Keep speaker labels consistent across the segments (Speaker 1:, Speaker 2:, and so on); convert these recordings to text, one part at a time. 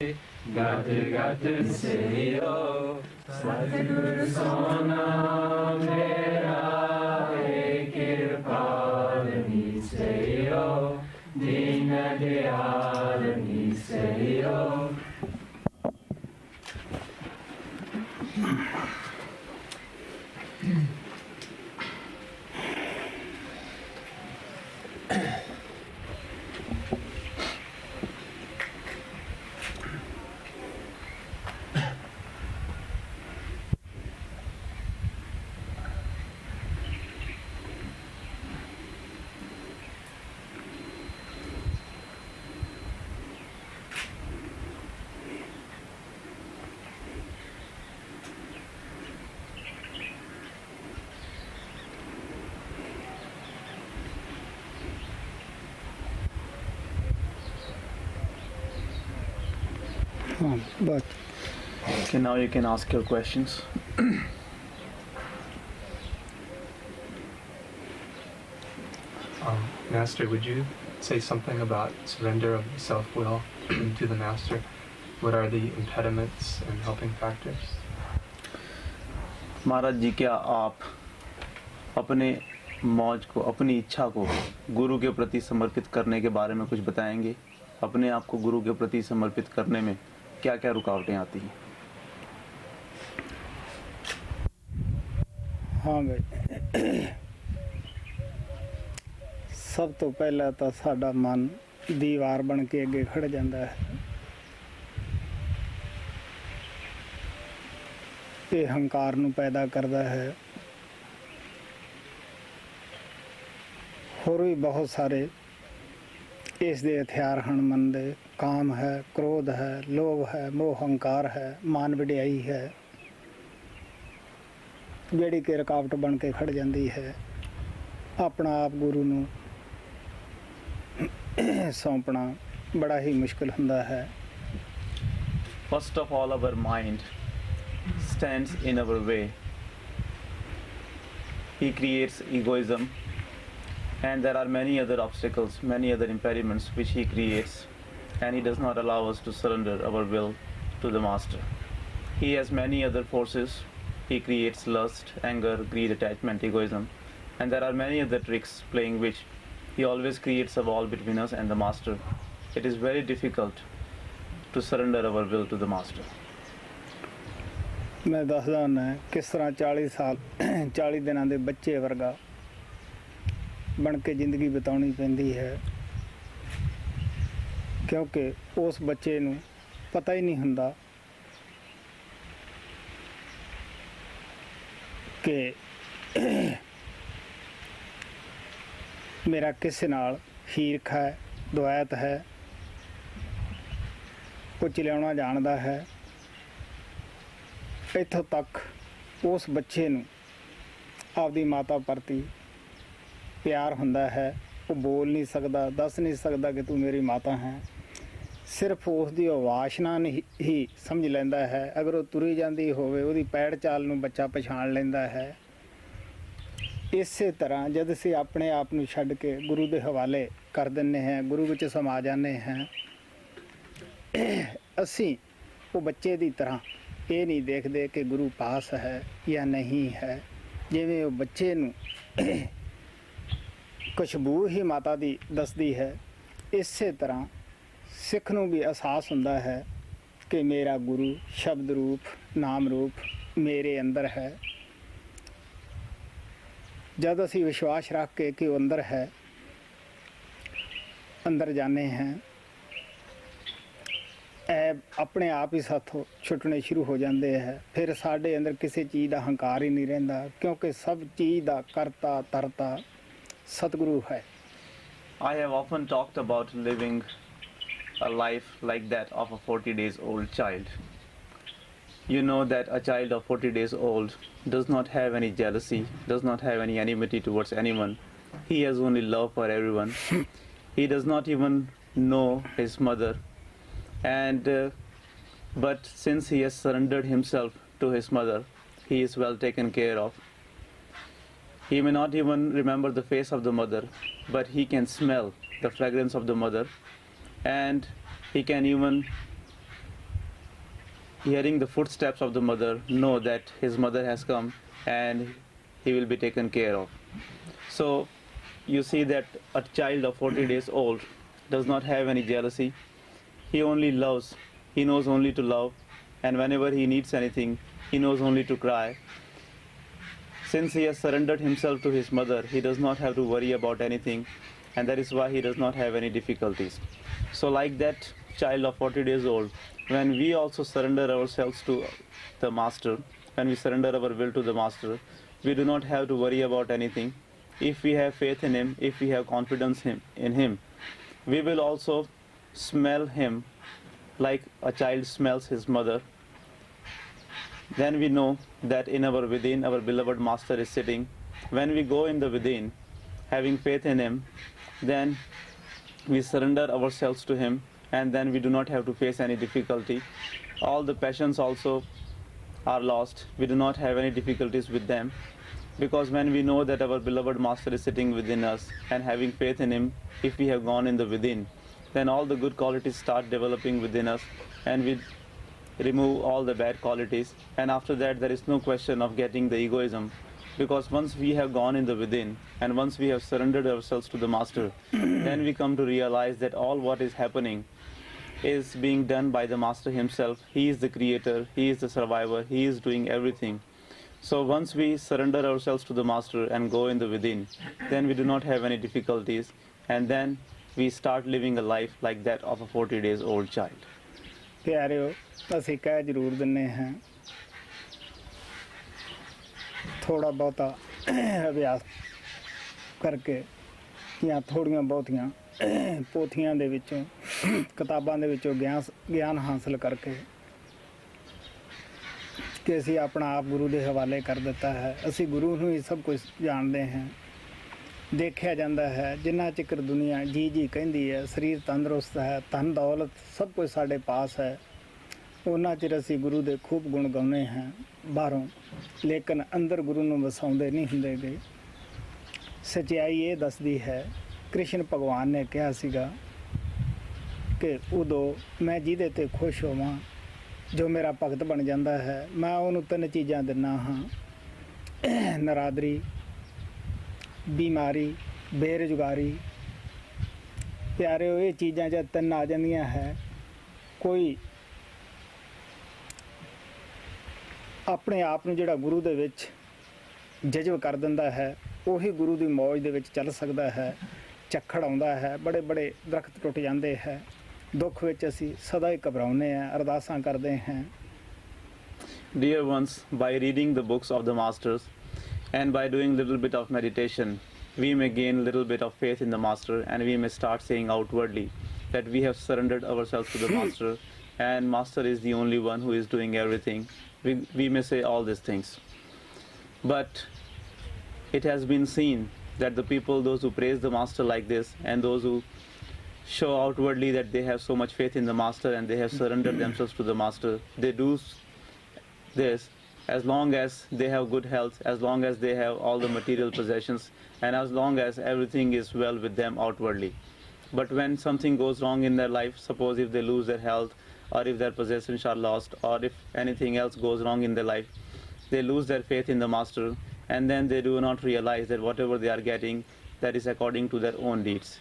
Speaker 1: Gat gat seyo Satguru Sona Mera Kirpalani seyo Din Dayalani seyo.
Speaker 2: But
Speaker 3: Okay, now you can ask your questions.
Speaker 4: Master, would you say something about surrender of the self-will to the Master? What are the impediments and helping factors?
Speaker 3: महाराज जी, क्या आप अपने मौज को, अपनी इच्छा को गुरु के प्रति समर्पित करने के बारे में कुछ बताएंगे? अपने आप को गुरु के प्रति समर्पित करने में क्या क्या रुकावटें आती हैं?
Speaker 2: हाँ भाई, सब तो पहला तो साडा मन दीवार बन के अगे खड़ जाता है। ये हंकार नू पैदा करता है। होर भी बहुत सारे इस दे हथियार हैं मन दे। काम है, क्रोध है, लोभ है, मोह हंकार है, मान वडियाई है, ਜਿਹੜੀ कि रुकावट बन के खड़ जाती है। अपना आप गुरु नू सौंपना बड़ा ही मुश्किल हुंदा है।
Speaker 3: First of all, our mind stands in our way. He creates egoism, and there are many other obstacles, many other impediments which he creates, and he does not allow us to surrender our will to the Master. He has many other forces. He creates lust, anger, greed, attachment, egoism, and there are many other tricks playing which he always creates a wall between us and the Master. It is very difficult to surrender our will to the Master.
Speaker 2: मैं दसदा हुंदा किस तरह 40 साल 40 दिनां दे बच्चे वर्गा बन के जिंदगी बिताउणी पैंदी है, क्योंकि उस बच्चे नूं पता ही नहीं हुंदा कि मेरा किस नाल हीरख है, द्वैत है, कुछ लियाउणा जानदा है। इत्थों तक उस बच्चे नूं आपदी माता प्रति प्यार हुंदा है। वो बोल नहीं सकदा, दस नहीं सकदा कि तू मेरी माता है। सिर्फ उसकी वासना ही समझ लैंदा है। अगर वो तुरी जाती होवे उहदी पैड़ चाल नूं बच्चा पछाण लैंदा है। इसे तरह जद असीं अपने आप नूं छड्ड के गुरु दे हवाले कर दिंदे हैं, गुरु विच समा जाते हैं, असीं वो बच्चे की तरह ये नहीं देखते कि गुरु पास है या नहीं है। जिवें वो बच्चे नूं खुशबू ही माता दी दसदी है, इसे तरह सिख नूं भी एहसास हुंदा है कि मेरा गुरु शब्द रूप नाम रूप मेरे अंदर है। जब असीं विश्वास रख के कि वो अंदर है, अंदर जाने हैं, ऐब अपने आप ही साथों छुटने शुरू हो जाते हैं। फिर साढ़े अंदर किसी चीज़ का हंकार ही नहीं रहिंदा, क्योंकि सब चीज़ का करता तरता सतगुरु है।
Speaker 3: I have often talked about living a life like that of a 40 days old child. You know that a child of 40 days old does not have any jealousy, does not have any enmity towards anyone. He has only love for everyone. He does not even know his mother, and but since he has surrendered himself to his mother, he is well taken care of. He may not even remember the face of the mother, but he can smell the fragrance of the mother, and he can even hearing the footsteps of the mother, know that his mother has come and he will be taken care of. So you see that a child of 40 days old does not have any jealousy. He only loves. He knows only to love, and whenever he needs anything, he knows only to cry. Since he has surrendered himself to his mother, he does not have to worry about anything, and that is why he does not have any difficulties. So like that child of 40 days old, when we also surrender ourselves to the Master, when we surrender our will to the Master, we do not have to worry about anything. If we have faith in Him, if we have confidence in Him, we will also smell Him like a child smells his mother. Then we know that in our within, our beloved Master is sitting. When we go in the within, having faith in Him, then we surrender ourselves to Him, and then we do not have to face any difficulty. All the passions also are lost. We do not have any difficulties with them, because when we know that our beloved Master is sitting within us and having faith in Him, if we have gone in the within, then all the good qualities start developing within us, and we remove all the bad qualities, and after that there is no question of getting the egoism, because once we have gone in the within and once we have surrendered ourselves to the Master, then we come to realize that all what is happening is being done by the Master himself. He is the creator, he is the survivor, he is doing everything. So once we surrender ourselves to the Master and go in the within, then we do not have any difficulties, and then we start living a life like that of a 40 days old child.
Speaker 2: ਪਿਆਰਿਓ, ਅਸੀਂ ਕਹਿ ਜ਼ਰੂਰ ਦਿੰਦੇ ਹਾਂ, ਥੋੜ੍ਹਾ ਬਹੁਤਾ ਅਭਿਆਸ ਕਰਕੇ ਜਾਂ ਥੋੜ੍ਹੀਆਂ ਬਹੁਤੀਆਂ ਪੋਥੀਆਂ ਦੇ ਵਿੱਚੋਂ, ਕਿਤਾਬਾਂ ਦੇ ਵਿੱਚੋਂ ਗਿਆਨ ਹਾਸਲ ਕਰਕੇ ਕਿ ਅਸੀਂ ਆਪਣਾ ਆਪ ਗੁਰੂ ਦੇ ਹਵਾਲੇ ਕਰ ਦਿੱਤਾ ਹੈ। ਅਸੀਂ ਗੁਰੂ ਨੂੰ ਹੀ ਸਭ ਕੁਝ ਜਾਣਦੇ ਹਾਂ। ਦੇਖਿਆ ਜਾਂਦਾ ਹੈ ਜਿੰਨਾ ਚਿਰ ਦੁਨੀਆ ਜੀ ਕਹਿੰਦੀ ਹੈ, ਸਰੀਰ ਤੰਦਰੁਸਤ ਹੈ, ਧਨ ਦੌਲਤ ਸਭ ਕੁਝ ਸਾਡੇ ਪਾਸ ਹੈ, ਉਹਨਾਂ ਚਿਰ ਅਸੀਂ ਗੁਰੂ ਦੇ ਖੂਬ ਗੁਣ ਗਾਉਂਦੇ ਹਾਂ ਬਾਹਰੋਂ, ਲੇਕਿਨ ਅੰਦਰ ਗੁਰੂ ਨੂੰ ਵਸਾਉਂਦੇ ਨਹੀਂ ਹੁੰਦੇ ਗੇ। ਸੱਚਾਈ ਇਹ ਦੱਸਦੀ ਹੈ, ਕ੍ਰਿਸ਼ਨ ਭਗਵਾਨ ਨੇ ਕਿਹਾ ਸੀਗਾ ਕਿ ਉਦੋਂ ਮੈਂ ਜਿਹਦੇ 'ਤੇ ਖੁਸ਼ ਹੋਵਾਂ, ਜੋ ਮੇਰਾ ਭਗਤ ਬਣ ਜਾਂਦਾ ਹੈ, ਮੈਂ ਉਹਨੂੰ 3 ਚੀਜ਼ਾਂ ਦਿੰਦਾ ਹਾਂ, ਨਰਾਦਰੀ, बीमारी, बेरोजगारी। प्यारे ये चीज़ां जब 3 आ जांदियां है, कोई अपने आप नूं जिहड़ा गुरु दे विच जज़ब कर दिंदा है, उही गुरु दी मौज दे विच चल सकदा है। झक्खड़ आउंदा है, बड़े बड़े दरख्त टुट जांदे है, दुख विच असीं सदा ही घबराउने हैं, अरदासां करदे हैं।
Speaker 3: Dear ones, by reading the books of the Masters and by doing little bit of meditation, we may gain little bit of faith in the Master, and we may start saying outwardly that we have surrendered ourselves to the Master, and Master is the only one who is doing everything. We may say all these things. But it has been seen that the people, those who praise the Master like this, and those who show outwardly that they have so much faith in the Master and they have surrendered themselves to the Master, they do this as long as they have good health, as long as they have all the material possessions, and as long as everything is well with them outwardly. But when something goes wrong in their life, suppose if they lose their health, or if their possessions are lost, or if anything else goes wrong in their life, they lose their faith in the Master, and then they do not realize that whatever they are getting, that is according to their own deeds.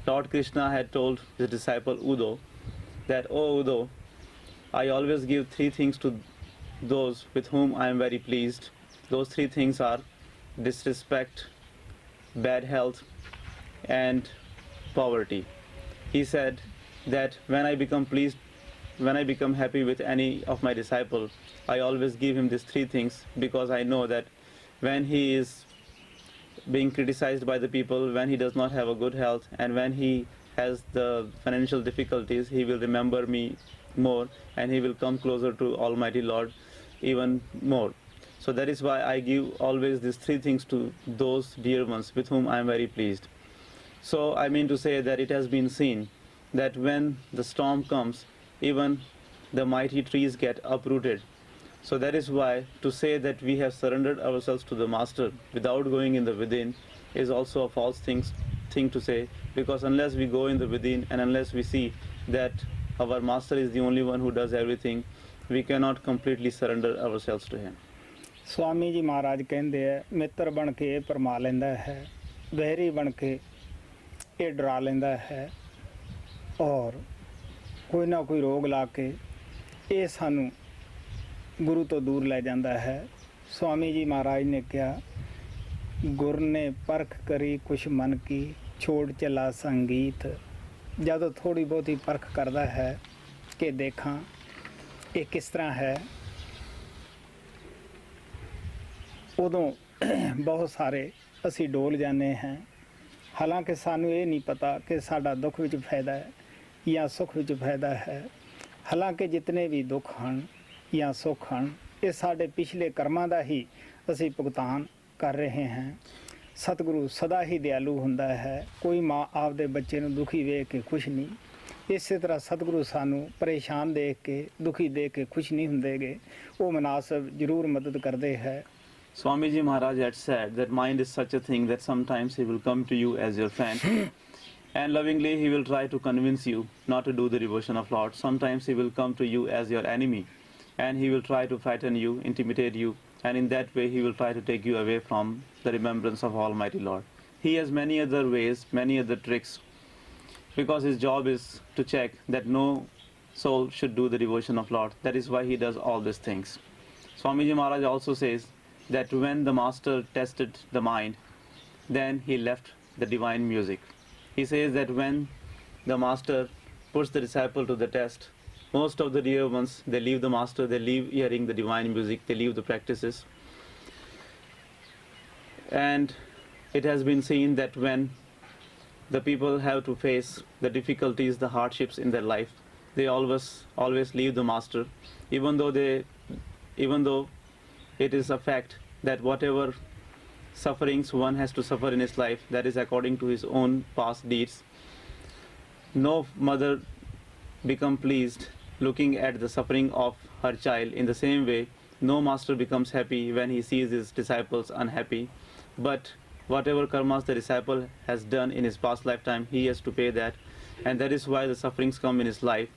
Speaker 3: Lord Krishna had told his disciple Udo that, "Oh Udo, I always give 3 things to those with whom I am very pleased. Those 3 things are disrespect, bad health, and poverty." He said that when I become pleased, when I become happy with any of my disciple, I always give him these 3 things, because I know that when he is being criticized by the people, when he does not have a good health, and when he has the financial difficulties, he will remember me more, and he will come closer to Almighty Lord even more. So that is why I give always these 3 things to those dear ones with whom I am very pleased. So I mean to say that it has been seen that when the storm comes, even the mighty trees get uprooted. So that is why to say that we have surrendered ourselves to the Master without going in the within is also a false thing to say, because unless we go in the within and unless we see that our Master is the only one who does everything, we cannot completely surrender ourselves to him.
Speaker 2: Swami ji महाराज कहते हैं, मित्र बन के ये भरमा लेंदा है, vary बन के ये डरा लेंदा है, और कोई ना कोई रोग ला के ये सानू गुरु तो दूर ले जाता है। स्वामी जी महाराज ने कहा, गुर ने परख करी कुछ मन की, छोड़ चला संगीत। जब थोड़ी बहुत ही परख करता है कि देखा ये किस तरह है, उदों बहुत सारे असी डोल जाने हैं। हालांकि सानू ये नहीं पता कि साडा दुख विच फायदा है या सुख विच फायदा है। हालांकि जितने भी दुख हैं या सुख हैं, ये साडे पिछले कर्मां दा ही असी भुगतान कर रहे हैं। सतगुरु सदा ही दयालु हुंदा है। कोई माँ आपदे बच्चे नूं दुखी वेख के खुश नहीं, इसे तरह सतगुरु सानू परेशान देख के दुखी देख के खुश नहीं हुंदेगे, वो मुनासिब जरूर मदद करते हैं।
Speaker 3: Swamiji Maharaj had said that mind is such a thing that sometimes he will come to you as your friend and lovingly he will try to convince you not to do the devotion of Lord. Sometimes he will come to you as your enemy and he will try to frighten you, intimidate you, and in that way he will try to take you away from the remembrance of Almighty Lord. He has many other ways, many other tricks, because his job is to check that no soul should do the devotion of Lord. That is why he does all these things. Swamiji Maharaj also says that when the master tested the mind, then he left the divine music. He says that when the master puts the disciple to the test, most of the dear ones, they leave the master, they leave hearing the divine music, they leave the practices. And it has been seen that when the people have to face the difficulties, the hardships in their life, they always leave the master, even though it is a fact that whatever sufferings one has to suffer in his life, that is according to his own past deeds. No mother become pleased looking at the suffering of her child. In the same way, no master becomes happy when he sees his disciples unhappy. But whatever karmas the disciple has done in his past lifetime, he has to pay that, and that is why the sufferings come in his life.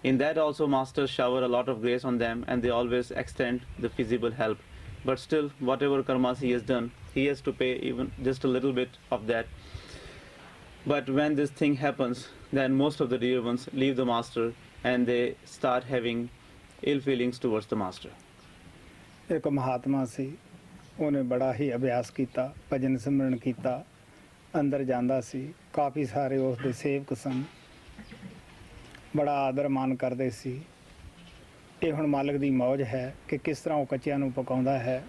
Speaker 3: In that also masters shower a lot of grace on them and they always extend the feasible help. But still, whatever karmas he has done, he has to pay even just a little bit of that. But when this thing happens, then most of the dear ones leave the master and they start having ill feelings towards the master.
Speaker 2: एक महात्मा सी, उन्हें बड़ा ही अभ्यास किया, भजन सिमरन किया, अंदर जांदा सी, काफ़ी सारे उसके सेवक सन, बड़ा आदर मान करते सी। ये हुण मालिक दी मौज है कि किस तरह वो कच्चियां नूं पकाउंदा है,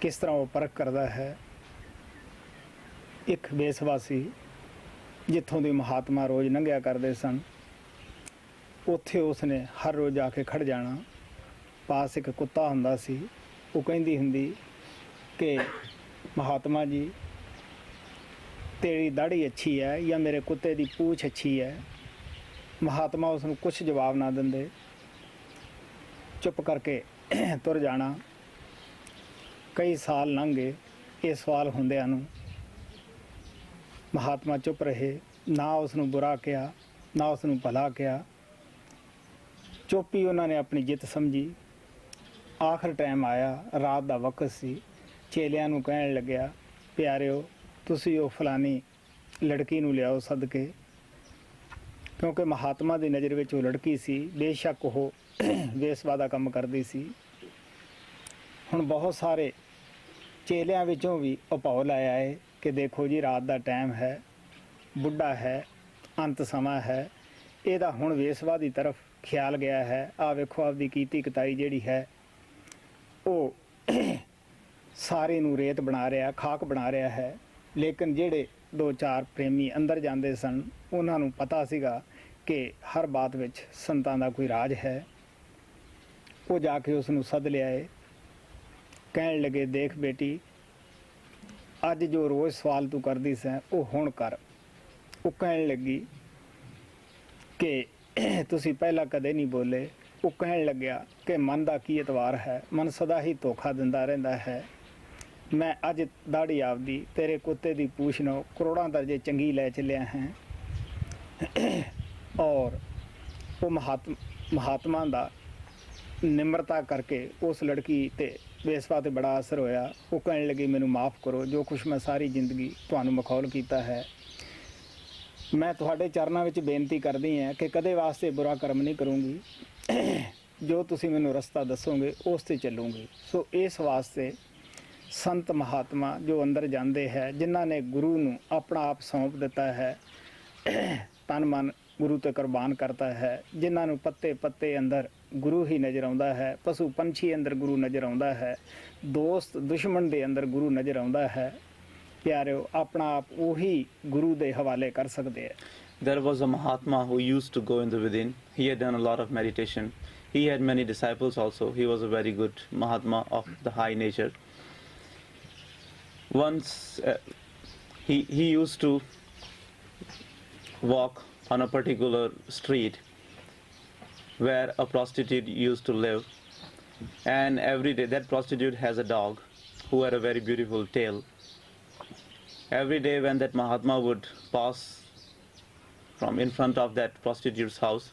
Speaker 2: किस तरह वो परख करता है। एक बेसवासी जिथों दी महात्मा रोज़ लंघिया करते सन, उत्थे उसने हर रोज़ आके खड़ जाना। पास एक कुत्ता हुंदा सी, वो कहंदी हुंदी कि महात्मा जी तेरी दाढ़ी अच्छी है या मेरे कुत्ते दी पूछ अच्छी है। महात्मा उसनूं कुछ जवाब ना दिंदे, चुप करके तुर जाना। कई साल लंघ गए, ये सवाल हुंदिआं नूं महात्मा चुप रहे, ना उसनूं बुरा कहा ना उसनूं भला कहा। चुप ही उन्होंने अपनी जित समझी। आखिर टाइम आया, रात का वक्त सी, चेलियां नूं कहण लग्या, प्यारिओ तुसीं वो फलानी लड़की नूं लियाओ सदके। क्योंकि महात्मा की नज़र में वो लड़की सी, बेशक वो वेसवा का काम करती सी। हुण बहुत सारे चेलियां विचों भी उपाव लाया है कि देखो जी रात का टाइम है, बुढ़ा है, अंत समा है, ਇਹਦਾ ਹੁਣ ਵੇਸਵਾ ਦੀ तरफ ख्याल गया है। आ वेखो आपकी कीती कताई जिहड़ी है वो सारे नूं रेत बना रहा, खाक बना रहा है। लेकिन जिहड़े दो चार प्रेमी अंदर जाते सन, उन्हां नूं पता सीगा कि हर बात विच संतां दा कोई राज है। वो जाके उसनूं सद लियाए, कहण लगे, देख बेटी अज जो रोज़ सवाल तू करदी सैं वो हुण कर। वो कहण लगी कि तुसी पहला कदे नहीं बोले। वो कहण लग्या कि मन का की एतवार है, मन सदा ही धोखा दिंदा रहिंदा है। मैं अज दाढ़ी आपदी तेरे कुत्ते की पूछ नो करोड़ों दर्जे चंगी लै चलिया हैं। और वो महात्मा का ਨਿਮਰਤਾ ਕਰਕੇ ਉਸ ਲੜਕੀ ਤੇ ਬੇਸਵਾ ਤੇ ਬੜਾ ਅਸਰ ਹੋਇਆ। ਉਹ ਕਹਿਣ ਲੱਗੀ ਮੈਨੂੰ ਮਾफ़ ਕਰੋ, ਜੋ ਕੁਛ ਮੈਂ ਸਾਰੀ ਜ਼ਿੰਦਗੀ ਤੁਹਾਨੂੰ ਮਖੌਲ ਕੀਤਾ ਹੈ। ਮੈਂ ਤੁਹਾਡੇ ਚਰਨਾਂ ਵਿੱਚ ਬੇਨਤੀ ਕਰਦੀ ਹਾਂ ਕਿ ਕਦੇ ਵਾਸਤੇ ਬੁਰਾ ਕਰਮ ਨਹੀਂ ਕਰੂੰਗੀ। ਜੋ ਤੁਸੀਂ ਮੈਨੂੰ ਰਸਤਾ ਦੱਸੋਗੇ ਉਸ 'ਤੇ ਚੱਲੂੰਗੀ। ਸੋ ਇਸ ਵਾਸਤੇ ਸੰਤ ਮਹਾਤਮਾ ਜੋ ਅੰਦਰ ਜਾਂਦੇ ਹੈ, ਜਿਨ੍ਹਾਂ ਨੇ ਗੁਰੂ ਨੂੰ ਆਪਣਾ ਆਪ ਸੌਂਪ ਦਿੱਤਾ ਹੈ, ਤਨ ਮਨ ਗੁਰੂ ਤੇ ਕੁਰਬਾਨ ਕਰਤਾ ਹੈ, ਜਿਨ੍ਹਾਂ ਨੂੰ ਪੱਤੇ ਪੱਤੇ ਅੰਦਰ ਗੁਰੂ ਹੀ ਨਜ਼ਰ ਆਉਂਦਾ ਹੈ, ਪਸ਼ੂ ਪੰਛੀ ਅੰਦਰ ਗੁਰੂ ਨਜ਼ਰ ਆਉਂਦਾ ਹੈ, ਦੋਸਤ ਦੁਸ਼ਮਣ ਦੇ ਅੰਦਰ ਗੁਰੂ ਨਜ਼ਰ ਆਉਂਦਾ ਹੈ, ਪਿਆਰਿਓ ਆਪਣਾ ਆਪ ਉਹੀ ਗੁਰੂ ਦੇ ਹਵਾਲੇ ਕਰ ਸਕਦੇ ਹੈ।
Speaker 3: There was a Mahatma who used to go in the within. He had done a lot of meditation. He had many disciples also. He was a very good Mahatma of the high nature. Once he used to walk on a particular street where a prostitute used to live, and every day that prostitute has a dog who had a very beautiful tail. Every day when that Mahatma would pass from in front of that prostitute's house,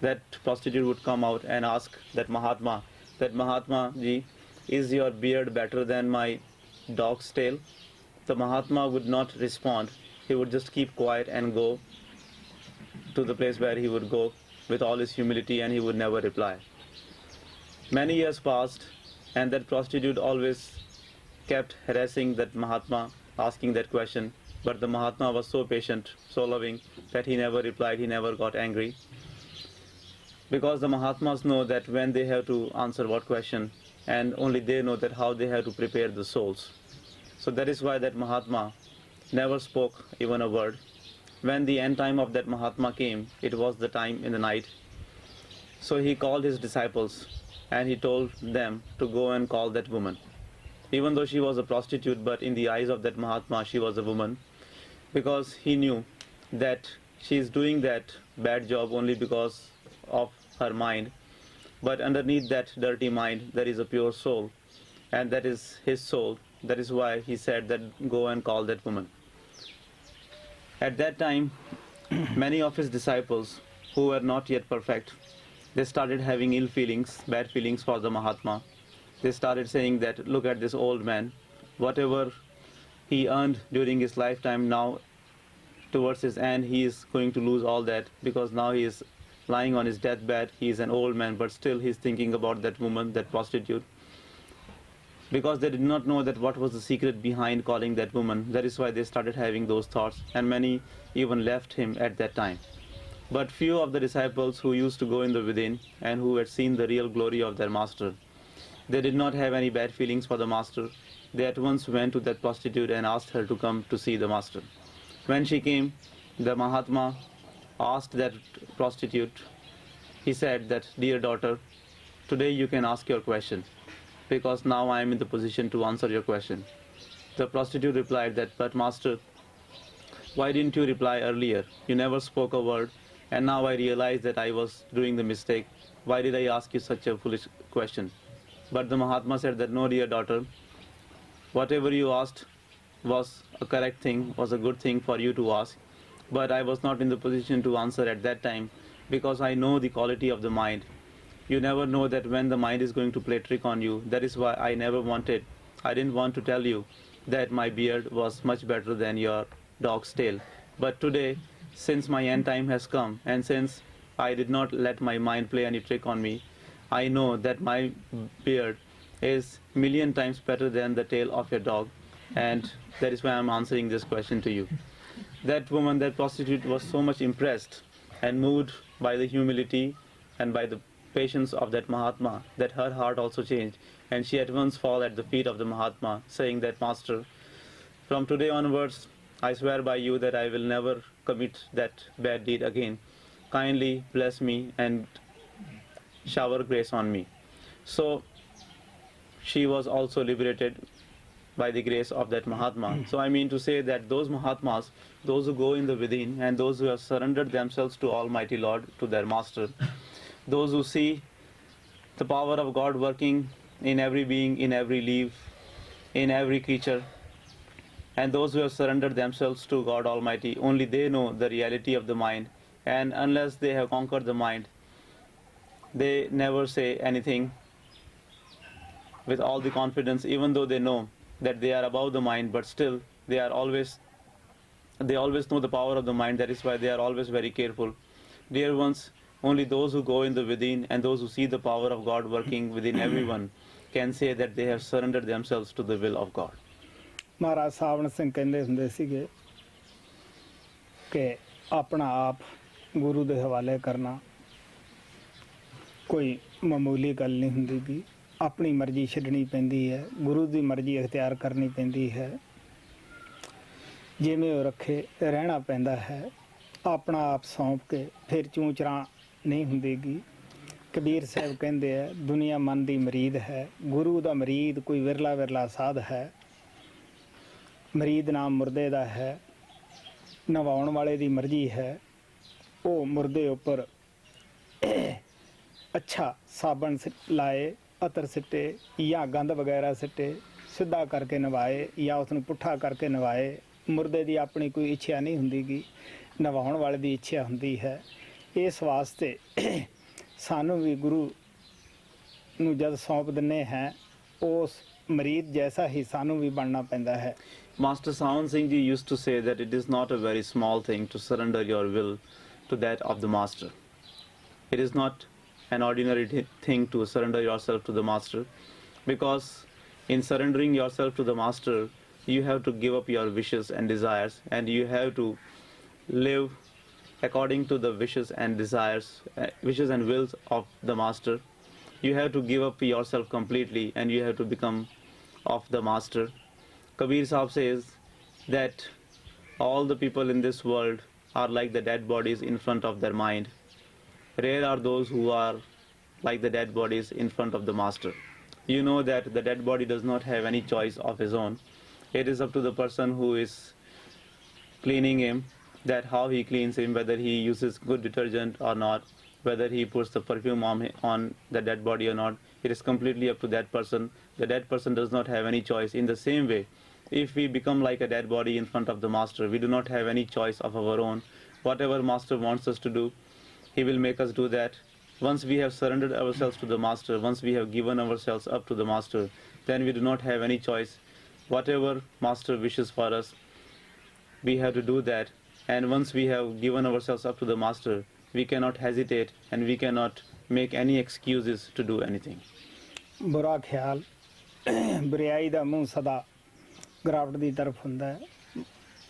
Speaker 3: that prostitute would come out and ask that Mahatma ji, is your beard better than my dog's tail? The Mahatma would not respond. He would just keep quiet and go to the place where he would go with all his humility, and he would never reply. Many years passed, and that prostitute always kept harassing that Mahatma, asking that question, but the Mahatma was so patient, so loving, that he never replied, he never got angry. Because the Mahatmas know that when they have to answer what question, and only they know that how they have to prepare the souls. So that is why that Mahatma never spoke even a word. When the end time of that Mahatma came, it was the time in the night. So he called his disciples and he told them to go and call that woman. Even though she was a prostitute, but in the eyes of that Mahatma, she was a woman, because he knew that she is doing that bad job only because of her mind. But underneath that dirty mind, there is a pure soul, and that is his soul. That is why he said that go and call that woman. At that time, many of his disciples who were not yet perfect, they started having ill feelings, bad feelings for the Mahatma. They started saying that, look at this old man, whatever he earned during his lifetime, now towards his end he is going to lose all that, because now he is lying on his deathbed. He is an old man, but still he is thinking about that woman, that prostitute. Because they did not know that what was the secret behind calling that woman. That is why they started having those thoughts, and many even left him at that time. But few of the disciples who used to go in the within and who had seen the real glory of their master, they did not have any bad feelings for the master. They at once went to that prostitute and asked her to come to see the master. When she came, the Mahatma asked that prostitute, he said that, dear daughter, today you can ask your question, because now I am in the position to answer your question. The prostitute replied that, but master, why didn't you reply earlier? You never spoke a word, and now I realize that I was doing the mistake. Why did I ask you such a foolish question? But the Mahatma said that, no, dear daughter, whatever you asked was a correct thing, was a good thing for you to ask, but I was not in the position to answer at that time, because I know the quality of the mind. You never know that when the mind is going to play trick on you. That is why I didn't want to tell you that my beard was much better than your dog's tail. But today, since my end time has come, and since I did not let my mind play any trick on me, I know that my beard is million times better than the tail of your dog, and that is why I am answering this question to you. That woman, that prostitute, was so much impressed and moved by the humility and by the patience of that Mahatma, that her heart also changed, and she at once fell at the feet of the Mahatma, saying that, master, from today onwards, I swear by you that I will never commit that bad deed again. Kindly bless me and shower grace on me. So she was also liberated by the grace of that Mahatma. So I mean to say that those Mahatmas, those who go in the within, and those who have surrendered themselves to Almighty Lord, to their master, those who see the power of God working in every being, in every leaf, in every creature, and those who have surrendered themselves to God Almighty, only they know the reality of the mind. And unless they have conquered the mind, They never say anything with all the confidence, even though they know that they are above the mind, but still they always know the power of the mind. That is why they are always very careful. Dear ones, only those who go in the within and those who see the power of God working within everyone can say that they have surrendered themselves to the will of God.
Speaker 2: ਮਹਾਰਾਜ ਸਾਵਣ ਸਿੰਘ ਕਹਿੰਦੇ ਹੁੰਦੇ ਸੀਗੇ ਕਿ ਆਪਣਾ ਆਪ ਗੁਰੂ ਦੇ ਹਵਾਲੇ ਕਰਨਾ ਕੋਈ ਮਾਮੂਲੀ ਗੱਲ ਨਹੀਂ ਹੁੰਦੀ ਗੀ। ਆਪਣੀ ਮਰਜ਼ੀ ਛੱਡਣੀ ਪੈਂਦੀ ਹੈ, ਗੁਰੂ ਦੀ ਮਰਜ਼ੀ ਇਖਤਿਆਰ ਕਰਨੀ ਪੈਂਦੀ ਹੈ, ਜਿਵੇਂ ਉਹ ਰੱਖੇ ਰਹਿਣਾ ਪੈਂਦਾ ਹੈ। ਆਪਣਾ ਆਪ ਸੌਂਪ ਕੇ ਫਿਰ ਚੂੰ ਚਰਾਂ ਨਹੀਂ ਹੁੰਦੀ ਗੀ। ਕਬੀਰ ਸਾਹਿਬ ਕਹਿੰਦੇ ਹੈ ਦੁਨੀਆ ਮਨ ਦੀ ਮਰੀਦ ਹੈ, ਗੁਰੂ ਦਾ ਮਰੀਦ ਕੋਈ ਵਿਰਲਾ ਵਿਰਲਾ ਸਾਧ ਹੈ। ਮਰੀਦ ਨਾਮ ਮੁਰਦੇ ਦਾ ਹੈ, ਨਵਾਉਣ ਵਾਲੇ ਦੀ ਮਰਜ਼ੀ ਹੈ। ਉਹ ਮੁਰਦੇ ਉੱਪਰ ਅੱਛਾ ਸਾਬਣ ਲਾਏ, ਅਤਰ ਸਿੱਟੇ ਜਾਂ ਗੰਦ ਵਗੈਰਾ ਸਿੱਟੇ, ਸਿੱਧਾ ਕਰਕੇ ਨਵਾਏ ਜਾਂ ਉਸ ਨੂੰ ਪੁੱਠਾ ਕਰਕੇ ਨਵਾਏ। ਮੁਰਦੇ ਦੀ ਆਪਣੀ ਕੋਈ ਇੱਛਾ ਨਹੀਂ ਹੁੰਦੀ ਗੀ, ਨਵਾਉਣ ਵਾਲੇ ਦੀ ਇੱਛਾ ਹੁੰਦੀ ਹੈ। ਇਸ ਵਾਸਤੇ ਸਾਨੂੰ ਵੀ ਗੁਰੂ ਨੂੰ ਜਦ ਸੌਂਪ ਦਿੰਦੇ ਹਾਂ ਉਸ ਮਰੀਦ ਜੈਸਾ ਹੀ ਸਾਨੂੰ ਵੀ ਬਣਨਾ ਪੈਂਦਾ ਹੈ।
Speaker 3: Master Sawan Singh Ji used to say that it is not a very small thing to surrender your will to that of the Master. It is not an ordinary thing to surrender yourself to the Master, because in surrendering yourself to the Master, you have to give up your wishes and desires, and you have to live according to the wishes and desires, wishes and wills of the Master. You have to give up yourself completely and you have to become of the Master. Kabir Sahib says that all the people in this world are like the dead bodies in front of their mind. Rare are those who are like the dead bodies in front of the Master. You know that the dead body does not have any choice of his own. It is up to the person who is cleaning him, that how he cleans him, whether he uses good detergent or not, whether he puts the perfume on the dead body or not. It is completely up to that person. The dead person does not have any choice. In the same way, if we become like a dead body in front of the Master, we do not have any choice of our own. Whatever Master wants us to do, he will make us do that. Once we have surrendered ourselves to the Master, once we have given ourselves up to the Master, then we do not have any choice. Whatever Master wishes for us, we have to do that. And once we have given ourselves up to the Master, we cannot hesitate and we cannot make any excuses to do anything.
Speaker 2: बुरा ख्याल बुराई ਦਾ ਮੂੰਹ ਸਦਾ ਗਰਾਵਟ ਦੀ ਤਰਫ ਹੁੰਦਾ ਹੈ।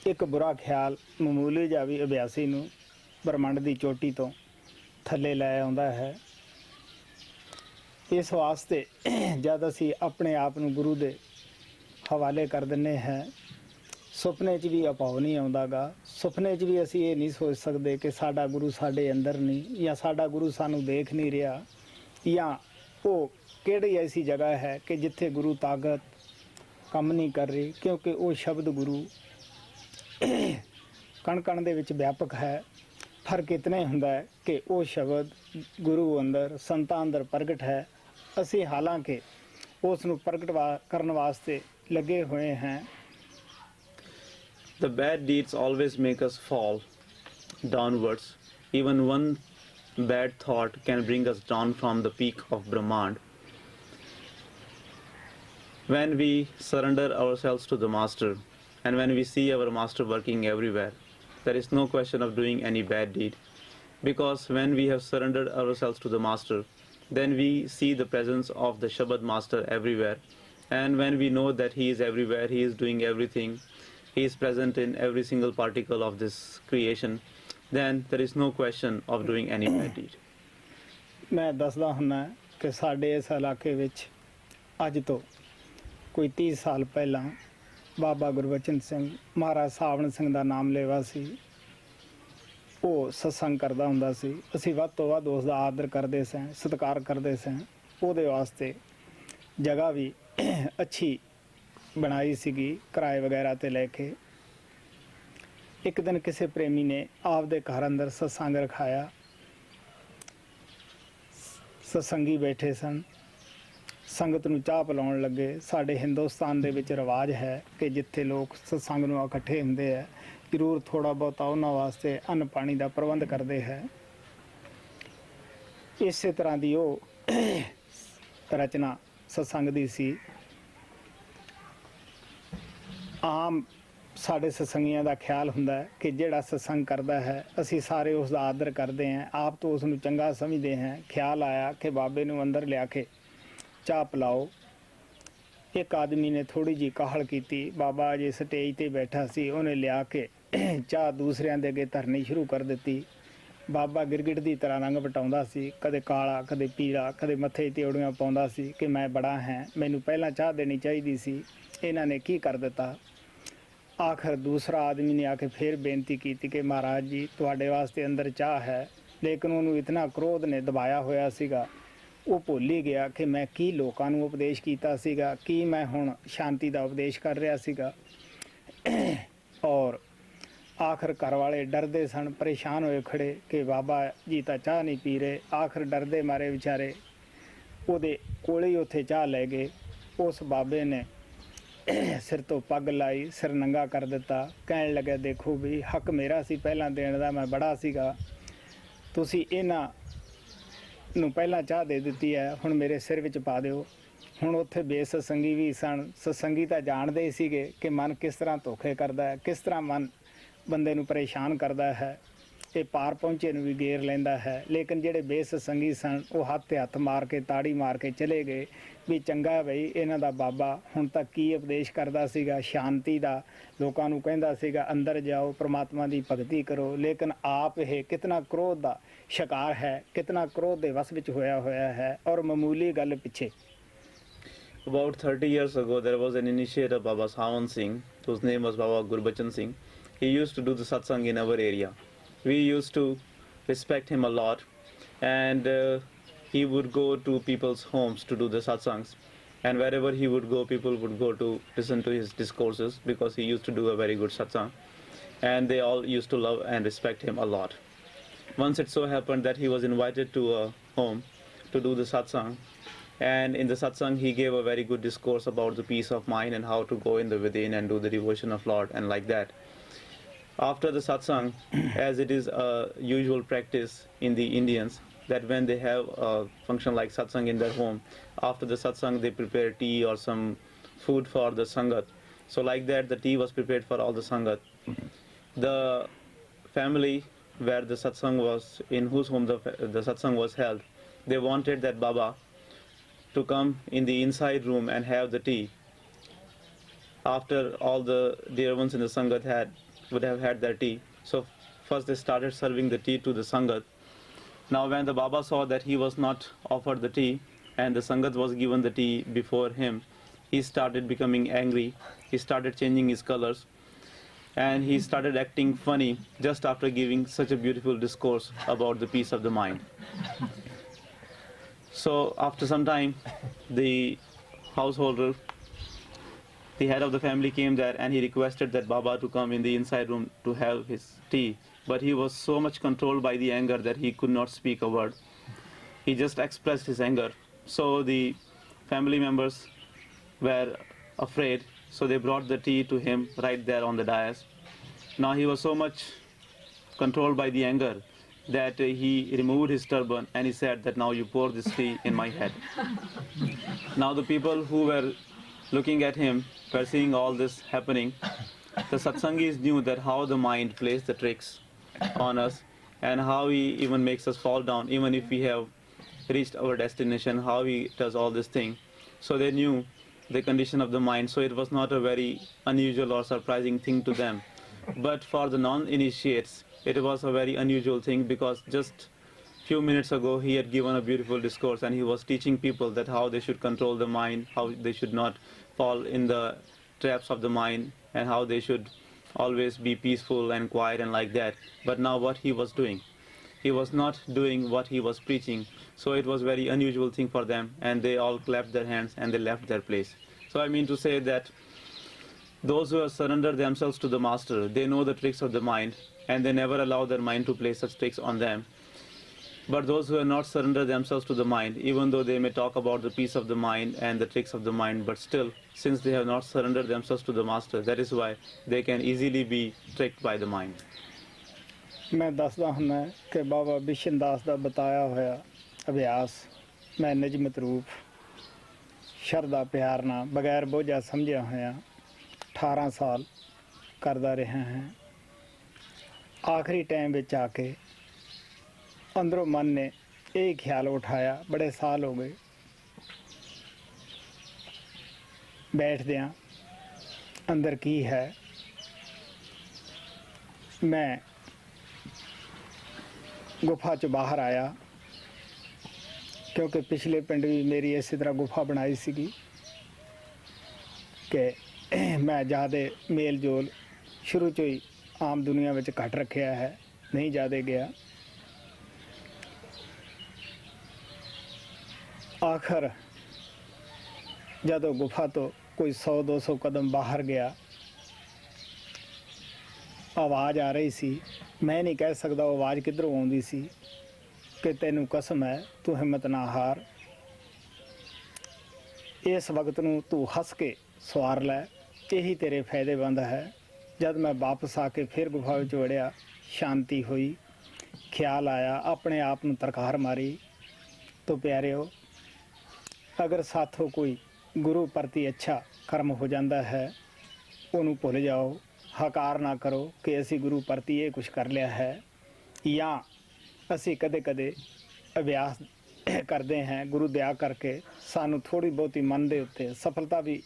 Speaker 2: ਇੱਕ ਬੁਰਾ ਖਿਆਲ ਮਾਮੂਲੀ ਜਿਹਾ ਵੀ ਅਭਿਆਸੀ ਨੂੰ ਬ੍ਰਹਮੰਡ ਦੀ ਚੋਟੀ ਤੋਂ ਥੱਲੇ ਲੈ ਆਉਂਦਾ ਹੈ। ਇਸ ਵਾਸਤੇ ਜਦ ਅਸੀਂ ਆਪਣੇ ਆਪ ਨੂੰ ਗੁਰੂ ਦੇ ਹਵਾਲੇ ਕਰ ਦਿੰਦੇ ਹਾਂ, ਸੁਪਨੇ 'ਚ ਵੀ ਅਭਾਵ ਨਹੀਂ ਆਉਂਦਾ ਗਾ। ਸੁਪਨੇ 'ਚ ਵੀ ਅਸੀਂ ਇਹ ਨਹੀਂ ਸੋਚ ਸਕਦੇ ਕਿ ਸਾਡਾ ਗੁਰੂ ਸਾਡੇ ਅੰਦਰ ਨਹੀਂ, ਜਾਂ ਸਾਡਾ ਗੁਰੂ ਸਾਨੂੰ ਦੇਖ ਨਹੀਂ ਰਿਹਾ, ਜਾਂ ਉਹ ਕਿਹੜੀ ਐਸੀ ਜਗ੍ਹਾ ਹੈ ਕਿ ਜਿੱਥੇ ਗੁਰੂ ਤਾਕਤ ਕੰਮ ਨਹੀਂ ਕਰ ਰਹੀ, ਕਿਉਂਕਿ ਉਹ ਸ਼ਬਦ ਗੁਰੂ ਕਣ ਕਣ ਦੇ ਵਿੱਚ ਵਿਆਪਕ ਹੈ। ਫਰਕ ਇਤਨਾ ਹੀ ਹੁੰਦਾ ਹੈ ਕਿ ਉਹ ਸ਼ਬਦ ਗੁਰੂ ਅੰਦਰ ਸੰਤਾਂ ਅੰਦਰ ਪ੍ਰਗਟ ਹੈ। ਅਸੀਂ ਹਾਲਾਂਕਿ ਉਸ ਨੂੰ ਪ੍ਰਗਟ ਕਰਨ ਵਾਸਤੇ ਲੱਗੇ ਹੋਏ ਹਾਂ।
Speaker 3: The bad deeds always make us fall downwards. Even one bad thought can bring us down from the peak of Brahmand. When we surrender ourselves to the Master, and when we see our Master working everywhere, there is no question of doing any bad deed. Because when we have surrendered ourselves to the Master, then we see the presence of the Shabad Master everywhere. And when we know that he is everywhere, he is doing everything, he is present in every single particle of this creation, then there is no question of doing any bad deed.
Speaker 2: ਮੈਂ ਦੱਸਦਾ ਹੁੰਦਾ ਕਿ ਸਾਡੇ ਇਸ ਇਲਾਕੇ ਵਿੱਚ ਅੱਜ ਤੋਂ ਕੋਈ 30 ਸਾਲ ਪਹਿਲਾਂ ਬਾਬਾ ਗੁਰਬਚਨ ਸਿੰਘ ਮਹਾਰਾਜ ਸਾਵਣ ਸਿੰਘ ਦਾ ਨਾਮ ਲੈਵਾ ਸੀ। ਉਹ ਸਤਸੰਗ ਕਰਦਾ ਹੁੰਦਾ ਸੀ। ਅਸੀਂ ਵੱਧ ਤੋਂ ਵੱਧ ਉਸ ਦਾ ਆਦਰ ਕਰਦੇ ਸਾਂ, ਸਤਿਕਾਰ ਕਰਦੇ ਸਾਂ। ਉਹਦੇ ਵਾਸਤੇ ਜਗ੍ਹਾ ਵੀ ਅੱਛੀ ਬਣਾਈ ਸੀਗੀ, ਕਿਰਾਏ ਵਗੈਰਾ 'ਤੇ ਲੈ ਕੇ। ਇੱਕ ਦਿਨ ਕਿਸੇ ਪ੍ਰੇਮੀ ਨੇ ਆਪਦੇ ਘਰ ਅੰਦਰ ਸਤਸੰਗ ਰਖਾਇਆ। ਸਤਸੰਗੀ ਬੈਠੇ ਸਨ, ਸੰਗਤ ਨੂੰ ਚਾਹ ਪਿਲਾਉਣ ਲੱਗੇ। ਸਾਡੇ ਹਿੰਦੁਸਤਾਨ ਦੇ ਵਿੱਚ ਰਿਵਾਜ ਹੈ ਕਿ ਜਿੱਥੇ ਲੋਕ ਸਤਸੰਗ ਨੂੰ ਇਕੱਠੇ ਹੁੰਦੇ ਹੈ, ਜ਼ਰੂਰ ਥੋੜ੍ਹਾ ਬਹੁਤਾ ਉਹਨਾਂ ਵਾਸਤੇ ਅੰਨ ਪਾਣੀ ਦਾ ਪ੍ਰਬੰਧ ਕਰਦੇ ਹੈ। ਇਸੇ ਤਰ੍ਹਾਂ ਦੀ ਉਹ ਰਚਨਾ ਸਤਸੰਗ ਦੀ ਸੀ। ਆਮ ਸਾਡੇ ਸਤਸੰਗੀਆਂ ਦਾ ਖਿਆਲ ਹੁੰਦਾ ਹੈ ਕਿ ਜਿਹੜਾ ਸਤਸੰਗ ਕਰਦਾ ਹੈ ਅਸੀਂ ਸਾਰੇ ਉਸ ਦਾ ਆਦਰ ਕਰਦੇ ਹਾਂ, ਆਪ ਤੋਂ ਉਸ ਨੂੰ ਚੰਗਾ ਸਮਝਦੇ ਹਾਂ। ਖਿਆਲ ਆਇਆ ਕਿ ਬਾਬੇ ਨੂੰ ਅੰਦਰ ਲਿਆ ਕੇ ਚਾਹ ਪਿਲਾਓ। ਇੱਕ ਆਦਮੀ ਨੇ ਥੋੜ੍ਹੀ ਜਿਹੀ ਕਾਹਲ ਕੀਤੀ, ਬਾਬਾ ਅਜੇ ਸਟੇਜ 'ਤੇ ਬੈਠਾ ਸੀ, ਉਹਨੇ ਲਿਆ ਕੇ ਚਾਹ ਦੂਸਰਿਆਂ ਦੇ ਅੱਗੇ ਧਰਨੀ ਸ਼ੁਰੂ ਕਰ ਦਿੱਤੀ। ਬਾਬਾ ਗਿਰਗਿਟ ਦੀ ਤਰ੍ਹਾਂ ਰੰਗ ਵਟਾਉਂਦਾ ਸੀ, ਕਦੇ ਕਾਲਾ, ਕਦੇ ਪੀਲਾ, ਕਦੇ ਮੱਥੇ 'ਤੇ ਤਿਉੜੀਆਂ ਪਾਉਂਦਾ ਸੀ ਕਿ ਮੈਂ ਬੜਾ ਹਾਂ, ਮੈਨੂੰ ਪਹਿਲਾਂ ਚਾਹ ਦੇਣੀ ਚਾਹੀਦੀ ਸੀ, ਇਹਨਾਂ ਨੇ ਕੀ ਕਰ ਦਿੱਤਾ। ਆਖਰ ਦੂਸਰਾ ਆਦਮੀ ਨੇ ਆ ਕੇ ਫਿਰ ਬੇਨਤੀ ਕੀਤੀ ਕਿ ਮਹਾਰਾਜ ਜੀ ਤੁਹਾਡੇ ਵਾਸਤੇ ਅੰਦਰ ਚਾਹ ਹੈ। ਲੇਕਿਨ ਉਹਨੂੰ ਇਤਨਾ ਕ੍ਰੋਧ ਨੇ ਦਬਾਇਆ ਹੋਇਆ ਸੀਗਾ, ਉਹ ਭੁੱਲ ਹੀ ਗਿਆ ਕਿ ਮੈਂ ਕੀ ਲੋਕਾਂ ਨੂੰ ਉਪਦੇਸ਼ ਕੀਤਾ ਸੀਗਾ, ਕੀ ਮੈਂ ਹੁਣ ਸ਼ਾਂਤੀ ਦਾ ਉਪਦੇਸ਼ ਕਰ ਰਿਹਾ ਸੀਗਾ। ਔਰ ਆਖਰ ਘਰ ਵਾਲੇ ਡਰਦੇ ਸਨ, ਪਰੇਸ਼ਾਨ ਹੋਏ ਖੜੇ ਕਿ ਬਾਬਾ ਜੀ ਤਾਂ ਚਾਹ ਨਹੀਂ ਪੀ ਰਹੇ। ਆਖਰ ਡਰਦੇ ਮਾਰੇ ਵਿਚਾਰੇ ਉਹਦੇ ਕੋਲੇ ਹੀ ਉੱਥੇ ਚਾਹ ਲੈ ਗਏ। ਉਸ ਬਾਬੇ ਨੇ ਸਿਰ ਤੋਂ ਪੱਗ ਲਾਈ, ਸਿਰ ਨੰਗਾ ਕਰ ਦਿੱਤਾ, ਕਹਿਣ ਲੱਗਾ ਦੇਖੋ ਵੀ ਹੱਕ ਮੇਰਾ ਸੀ ਪਹਿਲਾਂ ਦੇਣ ਦਾ, ਮੈਂ ਬੜਾ ਸੀਗਾ, ਤੁਸੀਂ ਇਹਨਾਂ ਨੂੰ ਪਹਿਲਾਂ ਚਾਹ ਦੇ ਦਿੱਤੀ ਹੈ, ਹੁਣ ਮੇਰੇ ਸਿਰ ਵਿੱਚ ਪਾ ਦਿਓ। ਹੁਣ ਉੱਥੇ ਬੇਸਤਸੰਗੀ ਵੀ ਸਨ, ਸਤਸੰਗੀ ਤਾਂ ਜਾਣਦੇ ਹੀ ਸੀਗੇ ਕਿ ਮਨ ਕਿਸ ਤਰ੍ਹਾਂ ਧੋਖੇ ਕਰਦਾ ਹੈ, ਕਿਸ ਤਰ੍ਹਾਂ ਮਨ ਬੰਦੇ ਨੂੰ ਪਰੇਸ਼ਾਨ ਕਰਦਾ ਹੈ, ਇਹ ਪਾਰ ਪਹੁੰਚੇ ਨੂੰ ਵੀ ਗੇਰ ਲੈਂਦਾ ਹੈ। ਲੇਕਿਨ ਜਿਹੜੇ ਬੇਸਤਸੰਗੀ ਸਨ ਉਹ ਹੱਥ 'ਤੇ ਹੱਥ ਮਾਰ ਕੇ ਤਾੜੀ ਮਾਰ ਕੇ ਚਲੇ ਗਏ ਵੀ ਚੰਗਾ ਬਈ ਇਹਨਾਂ ਦਾ ਬਾਬਾ ਹੁਣ ਤੱਕ ਕੀ ਉਪਦੇਸ਼ ਕਰਦਾ ਸੀਗਾ, ਸ਼ਾਂਤੀ ਦਾ, ਲੋਕਾਂ ਨੂੰ ਕਹਿੰਦਾ ਸੀਗਾ ਅੰਦਰ ਜਾਓ ਪ੍ਰਮਾਤਮਾ ਦੀ ਭਗਤੀ ਕਰੋ, ਲੇਕਿਨ ਆਪ ਇਹ ਕਿਤਨਾ ਕ੍ਰੋਧ ਦਾ ਸ਼ਿਕਾਰ ਹੈ, ਕਿਤਨਾ ਕ੍ਰੋਧ ਦੇ ਵਸ ਵਿੱਚ ਹੋਇਆ ਹੈ। ਔਰ ਮਾਮੂਲੀ ਗੱਲ ਪਿੱਛੇ
Speaker 3: About 30 years ago, there was an initiator, Baba Sawan Singh, whose name was Baba Gurbachan Singh. He used to do the satsang in our area. We used to respect him a lot, and he would go to people's homes to do the satsangs. And wherever he would go, people would go to listen to his discourses because he used to do a very good satsang. And they all used to love and respect him a lot. Once it so happened that he was invited to a home to do the satsang. And in the satsang, he gave a very good discourse about the peace of mind and how to go in the within and do the devotion of Lord and like that. After the satsang, as it is a usual practice in the Indians, that when they have a function like satsang in their home, after the satsang they prepare tea or some food for the sangat. So like that, the tea was prepared for all the sangat. The family where the satsang was, in whose home the satsang was held, they wanted that Baba to come in the inside room and have the tea after all the dear ones in the sangat would have had their tea. So first they started serving the tea to the sangat. Now when the Baba saw that he was not offered the tea and the sangat was given the tea before him, he started becoming angry, he started changing his colors, and he started acting funny just after giving such a beautiful discourse about the peace of the mind. So after some time, the householder, the head of the family came there and he requested that Baba to come in the inside room to have his tea. But he was so much controlled by the anger that he could not speak a word. He just expressed his anger. So the family members were afraid, so they brought the tea to him right there on the dais. Now he was so much controlled by the anger that he removed his turban and he said that now you pour this tea in my head. Now the people who were looking at him were seeing all this happening. The satsangis knew that how the mind plays the tricks on us and how he even makes us fall down even if we have reached our destination, how he does all this thing. So they knew the condition of the mind, so it was not a very unusual or surprising thing to them. But for the non-initiates, it was a very unusual thing because just few minutes ago he had given a beautiful discourse and he was teaching people that how they should control the mind, how they should not fall in the traps of the mind, and how they should always be peaceful and quiet and like that. But now what he was doing, he was not doing what he was preaching. So it was very unusual thing for them, and they all clapped their hands and they left their place. So I mean to say that those who have surrendered themselves to the master, they know the tricks of the mind and they never allow their mind to play such tricks on them. But those who have not surrendered themselves to the mind, even though they may talk about the peace of the mind and the tricks of the mind, but still, since they have not surrendered themselves to the master, that is why they can easily be tricked by the mind.
Speaker 2: मैं दसदा हुंदा कि बाबा बिशन दास दा बताया होया ਅਭਿਆਸ ਮੈਂ ਨਿਯਮਿਤ ਰੂਪ ਸ਼ਰਧਾ ਪਿਆਰ ਨਾਲ ਬਗੈਰ ਬੋਝਾ ਸਮਝਿਆ ਹੋਇਆ 18 ਸਾਲ ਕਰਦਾ ਰਿਹਾ ਹਾਂ। ਆਖਰੀ ਟਾਈਮ ਵਿੱਚ ਆ ਕੇ ਅੰਦਰੋਂ ਮਨ ਨੇ ਇਹ ਖਿਆਲ ਉਠਾਇਆ, ਬੜੇ ਸਾਲ ਹੋ ਗਏ ਬੈਠਦਿਆਂ ਅੰਦਰ ਕੀ ਹੈ। ਮੈਂ ਗੁਫਾ 'ਚ ਬਾਹਰ ਆਇਆ, ਕਿਉਂਕਿ ਪਿਛਲੇ ਪਿੰਡ ਵੀ ਮੇਰੀ ਇਸੇ ਤਰ੍ਹਾਂ ਗੁਫਾ ਬਣਾਈ ਸੀਗੀ ਕਿ ਮੈਂ ਜ਼ਿਆਦਾ ਮੇਲ ਜੋਲ ਸ਼ੁਰੂ 'ਚੋਂ ਹੀ ਆਮ ਦੁਨੀਆ ਵਿੱਚ ਘੱਟ ਰੱਖਿਆ ਹੈ, ਨਹੀਂ ਜ਼ਿਆਦਾ ਗਿਆ। ਆਖਰ ਜਦੋਂ ਗੁਫਾ ਤੋਂ ਕੋਈ 100-200 ਕਦਮ ਬਾਹਰ ਗਿਆ, ਆਵਾਜ਼ ਆ ਰਹੀ ਸੀ। ਮੈਂ ਨਹੀਂ ਕਹਿ ਸਕਦਾ ਉਹ ਆਵਾਜ਼ ਕਿੱਧਰੋਂ ਆਉਂਦੀ ਸੀ ਕਿ ਤੈਨੂੰ ਕਸਮ ਹੈ ਤੂੰ ਹਿੰਮਤ ਨਾ ਹਾਰ, ਇਸ ਵਕਤ ਨੂੰ ਤੂੰ ਹੱਸ ਕੇ ਸਵਾਰ ਲੈ, ਇਹੀ ਤੇਰੇ ਫਾਇਦੇਮੰਦ ਹੈ। ਜਦ ਮੈਂ ਵਾਪਸ ਆ ਕੇ ਫਿਰ ਗੁਫਾ ਵਿੱਚ ਵੜਿਆ, ਸ਼ਾਂਤੀ ਹੋਈ, ਖਿਆਲ ਆਇਆ, ਆਪਣੇ ਆਪ ਨੂੰ ਤਰਕਾਰ ਮਾਰੀ। ਤੋ ਪਿਆਰਿਓ, ਅਗਰ ਸਾਥੋਂ ਕੋਈ ਗੁਰੂ ਪ੍ਰਤੀ ਅੱਛਾ ਕਰਮ ਹੋ ਜਾਂਦਾ ਹੈ, ਉਹਨੂੰ ਭੁੱਲ ਜਾਓ, ਹਕਾਰ ਨਾ ਕਰੋ ਕਿ ਅਸੀਂ ਗੁਰੂ ਪ੍ਰਤੀ ਇਹ ਕੁਛ ਕਰ ਲਿਆ ਹੈ। ਜਾਂ ਅਸੀਂ ਕਦੇ ਕਦੇ ਅਭਿਆਸ ਕਰਦੇ ਹਾਂ, ਗੁਰੂ ਦਇਆ ਕਰਕੇ ਸਾਨੂੰ ਥੋੜ੍ਹੀ ਬਹੁਤੀ ਮਨ ਦੇ ਉੱਤੇ ਸਫਲਤਾ ਵੀ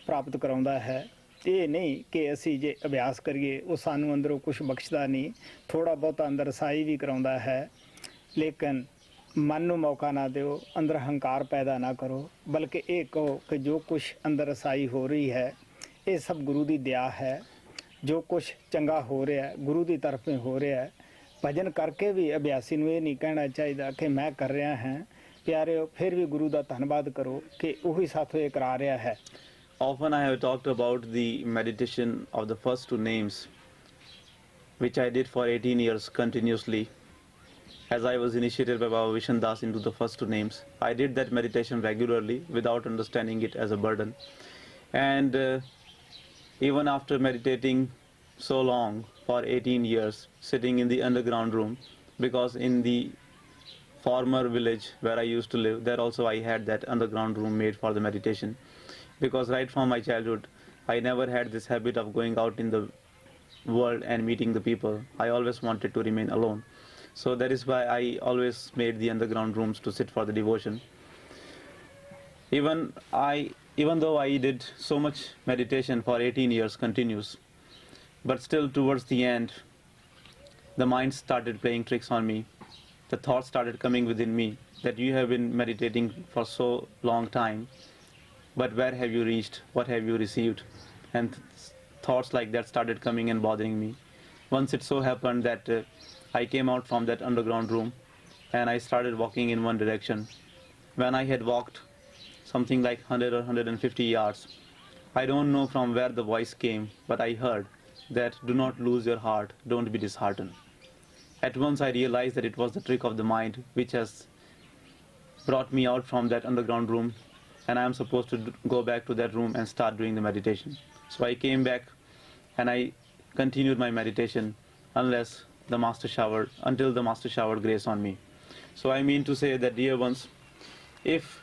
Speaker 2: ਪ੍ਰਾਪਤ ਕਰਾਉਂਦਾ ਹੈ। ਇਹ ਨਹੀਂ ਕਿ ਅਸੀਂ ਜੇ ਅਭਿਆਸ ਕਰੀਏ ਉਹ ਸਾਨੂੰ ਅੰਦਰੋਂ ਕੁਛ ਬਖਸ਼ਦਾ ਨਹੀਂ, ਥੋੜ੍ਹਾ ਬਹੁਤਾ ਅੰਦਰ ਰਸਾਈ ਵੀ ਕਰਾਉਂਦਾ ਹੈ। ਲੇਕਿਨ ਮਨ ਨੂੰ ਮੌਕਾ ਨਾ ਦਿਓ, ਅੰਦਰ ਹੰਕਾਰ ਪੈਦਾ ਨਾ ਕਰੋ, ਬਲਕਿ ਇਹ ਕਹੋ ਕਿ ਜੋ ਕੁਛ ਅੰਦਰ ਰਸਾਈ ਹੋ ਰਹੀ ਹੈ ਇਹ ਸਭ ਗੁਰੂ ਦੀ ਦਇਆ ਹੈ। ਜੋ ਕੁਛ ਚੰਗਾ ਹੋ ਰਿਹਾ ਗੁਰੂ ਦੀ ਤਰਫੋਂ ਹੋ ਰਿਹਾ। ਭਜਨ ਕਰਕੇ ਵੀ ਅਭਿਆਸੀ ਨੂੰ ਇਹ ਨਹੀਂ ਕਹਿਣਾ ਚਾਹੀਦਾ ਕਿ ਮੈਂ ਕਰ ਰਿਹਾ ਹਾਂ। ਪਿਆਰਿਓ, ਫਿਰ ਵੀ ਗੁਰੂ ਦਾ ਧੰਨਵਾਦ ਕਰੋ ਕਿ ਉਹੀ ਸਾਥੋਂ ਇਹ ਕਰਾ ਰਿਹਾ ਹੈ।
Speaker 3: Often I have talked about the meditation of the first two names, which I did for 18 years continuously. As I was initiated by Baba Vishan Das into the first two names, I did that meditation regularly without understanding it as a burden. And even after meditating so long for 18 years, sitting in the underground room, because in the former village where I used to live, there also I had that underground room made for the meditation. Because right from my childhood, I never had this habit of going out in the world and meeting the people. I always wanted to remain alone. So that is why I always made the underground rooms to sit for the devotion. Even though I did so much meditation for 18 years continuous, but still towards the end, the mind started playing tricks on me. The thoughts started coming within me that you have been meditating for so long time, but where have you reached? What have you received? And thoughts like that started coming and bothering me. Once it so happened that I came out from that underground room and I started walking in one direction. When I had walked something like 100 or 150 yards, I don't know from where the voice came, but I heard that do not lose your heart, don't be disheartened. At once I realized that it was the trick of the mind which has brought me out from that underground room, and I am supposed to go back to that room and start doing the meditation. So I came back and I continued my meditation until the Master showered grace on me. So I mean to say that, dear ones, if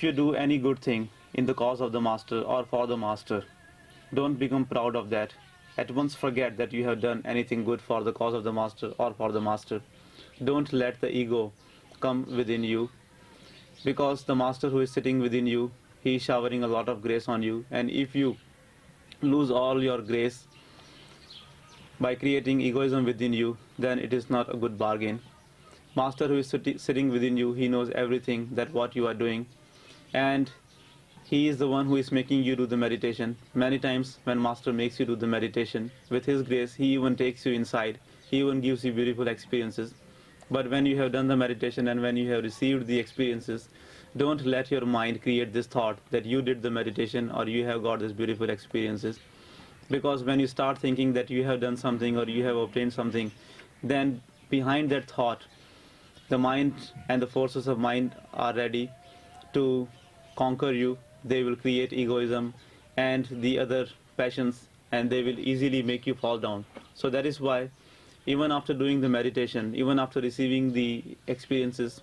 Speaker 3: you do any good thing in the cause of the Master or for the Master, don't become proud of that. At once forget that you have done anything good for the cause of the Master or for the Master. Don't let the ego come within you, because the Master who is sitting within you, he is showering a lot of grace on you, and if you lose all your grace by creating egoism within you, then it is not a good bargain. Master who is sitting within you, he knows everything that what you are doing, and he is the one who is making you do the meditation. Many times when Master makes you do the meditation, with his grace he even takes you inside, he even gives you beautiful experiences. But when you have done the meditation and when you have received the experiences, don't let your mind create this thought that you did the meditation or you have got these beautiful experiences. Because when you start thinking that you have done something or you have obtained something, then behind that thought, the mind and the forces of mind are ready to conquer you. They will create egoism and the other passions, and they will easily make you fall down. So that is why even after doing the meditation, even after receiving the experiences,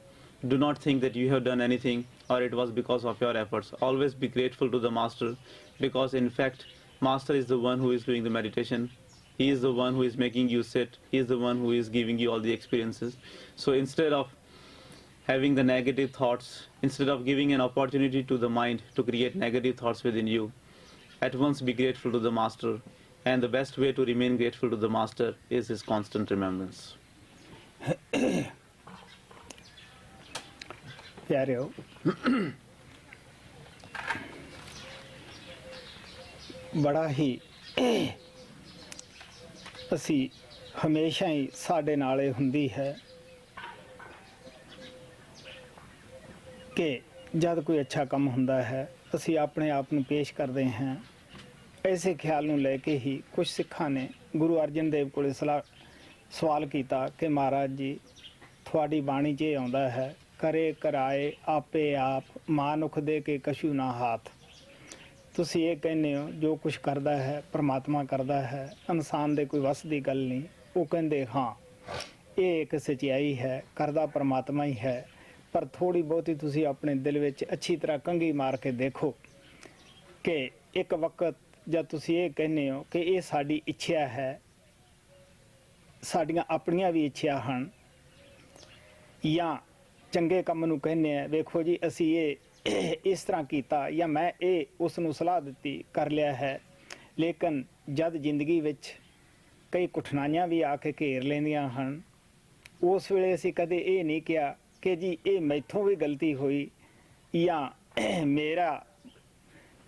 Speaker 3: do not think that you have done anything or it was because of your efforts. Always be grateful to the Master, because in fact, Master is the one who is doing the meditation. He is the one who is making you sit. He is the one who is giving you all the experiences. So instead of having the negative thoughts, instead of giving an opportunity to the mind to create negative thoughts within you, at once be grateful to the Master. And the best way to remain grateful to the Master is his constant remembrance.
Speaker 2: ਪਿਆਰਿਓ, ਬੜਾ ਹੀ ਅਸੀਂ ਹਮੇਸ਼ਾ ਹੀ ਸਾਡੇ ਨਾਲ ਇਹ ਹੁੰਦੀ ਹੈ ਕਿ ਜਦ ਕੋਈ ਅੱਛਾ ਕੰਮ ਹੁੰਦਾ ਹੈ ਅਸੀਂ ਆਪਣੇ ਆਪ ਨੂੰ ਪੇਸ਼ ਕਰਦੇ ਹਾਂ। ਐਸੇ ਖਿਆਲ ਨੂੰ ਲੈ ਕੇ ਹੀ ਕੁਝ ਸਿੱਖਾਂ ਨੇ ਗੁਰੂ ਅਰਜਨ ਦੇਵ ਕੋਲੇ ਸਵਾਲ ਕੀਤਾ ਕਿ ਮਹਾਰਾਜ ਜੀ, ਤੁਹਾਡੀ ਬਾਣੀ 'ਚ ਇਹ ਆਉਂਦਾ ਹੈ, ਕਰੇ ਕਰਾਏ ਆਪੇ ਆਪ, ਮਾਨੁਖ ਦੇ ਕੇ ਕਛੂ ਨਾ ਹਾਥ। ਤੁਸੀਂ ਇਹ ਕਹਿੰਦੇ ਹੋ ਜੋ ਕੁਛ ਕਰਦਾ ਹੈ ਪਰਮਾਤਮਾ ਕਰਦਾ ਹੈ, ਇਨਸਾਨ ਦੇ ਕੋਈ ਵੱਸ ਦੀ ਗੱਲ ਨਹੀਂ। ਉਹ ਕਹਿੰਦੇ ਹਾਂ, ਇਹ ਇੱਕ ਸੱਚਾਈ ਹੈ, ਕਰਦਾ ਪਰਮਾਤਮਾ ਹੀ ਹੈ, ਪਰ ਥੋੜ੍ਹੀ ਬਹੁਤੀ ਤੁਸੀਂ ਆਪਣੇ ਦਿਲ ਵਿੱਚ ਅੱਛੀ ਤਰ੍ਹਾਂ ਕੰਘੀ ਮਾਰ ਕੇ ਦੇਖੋ ਕਿ ਇੱਕ ਵਕਤ ਜਦ ਤੁਸੀਂ ਇਹ ਕਹਿੰਦੇ ਹੋ ਕਿ ਇਹ ਸਾਡੀ ਇੱਛਾ ਹੈ, ਸਾਡੀਆਂ ਆਪਣੀਆਂ ਵੀ ਇੱਛਾ ਹਨ, ਜਾਂ ਚੰਗੇ ਕੰਮ ਨੂੰ ਕਹਿੰਦੇ ਆ, ਵੇਖੋ ਜੀ ਅਸੀਂ ਇਹ ਇਸ ਤਰ੍ਹਾਂ ਕੀਤਾ, ਜਾਂ ਮੈਂ ਇਹ ਉਸ ਨੂੰ ਸਲਾਹ ਦਿੱਤੀ, ਕਰ ਲਿਆ ਹੈ, ਲੇਕਿਨ ਜਦ ਜ਼ਿੰਦਗੀ ਵਿੱਚ ਕਈ ਕਠਿਨਾਈਆਂ ਵੀ ਆ ਕੇ ਘੇਰ ਲੈਂਦੀਆਂ ਹਨ, ਉਸ ਵੇਲੇ ਅਸੀਂ ਕਦੇ ਇਹ ਨਹੀਂ ਕਿਹਾ ਕਿ ਜੀ ਇਹ ਮੈਥੋਂ ਵੀ ਗਲਤੀ ਹੋਈ, ਜਾਂ ਮੇਰਾ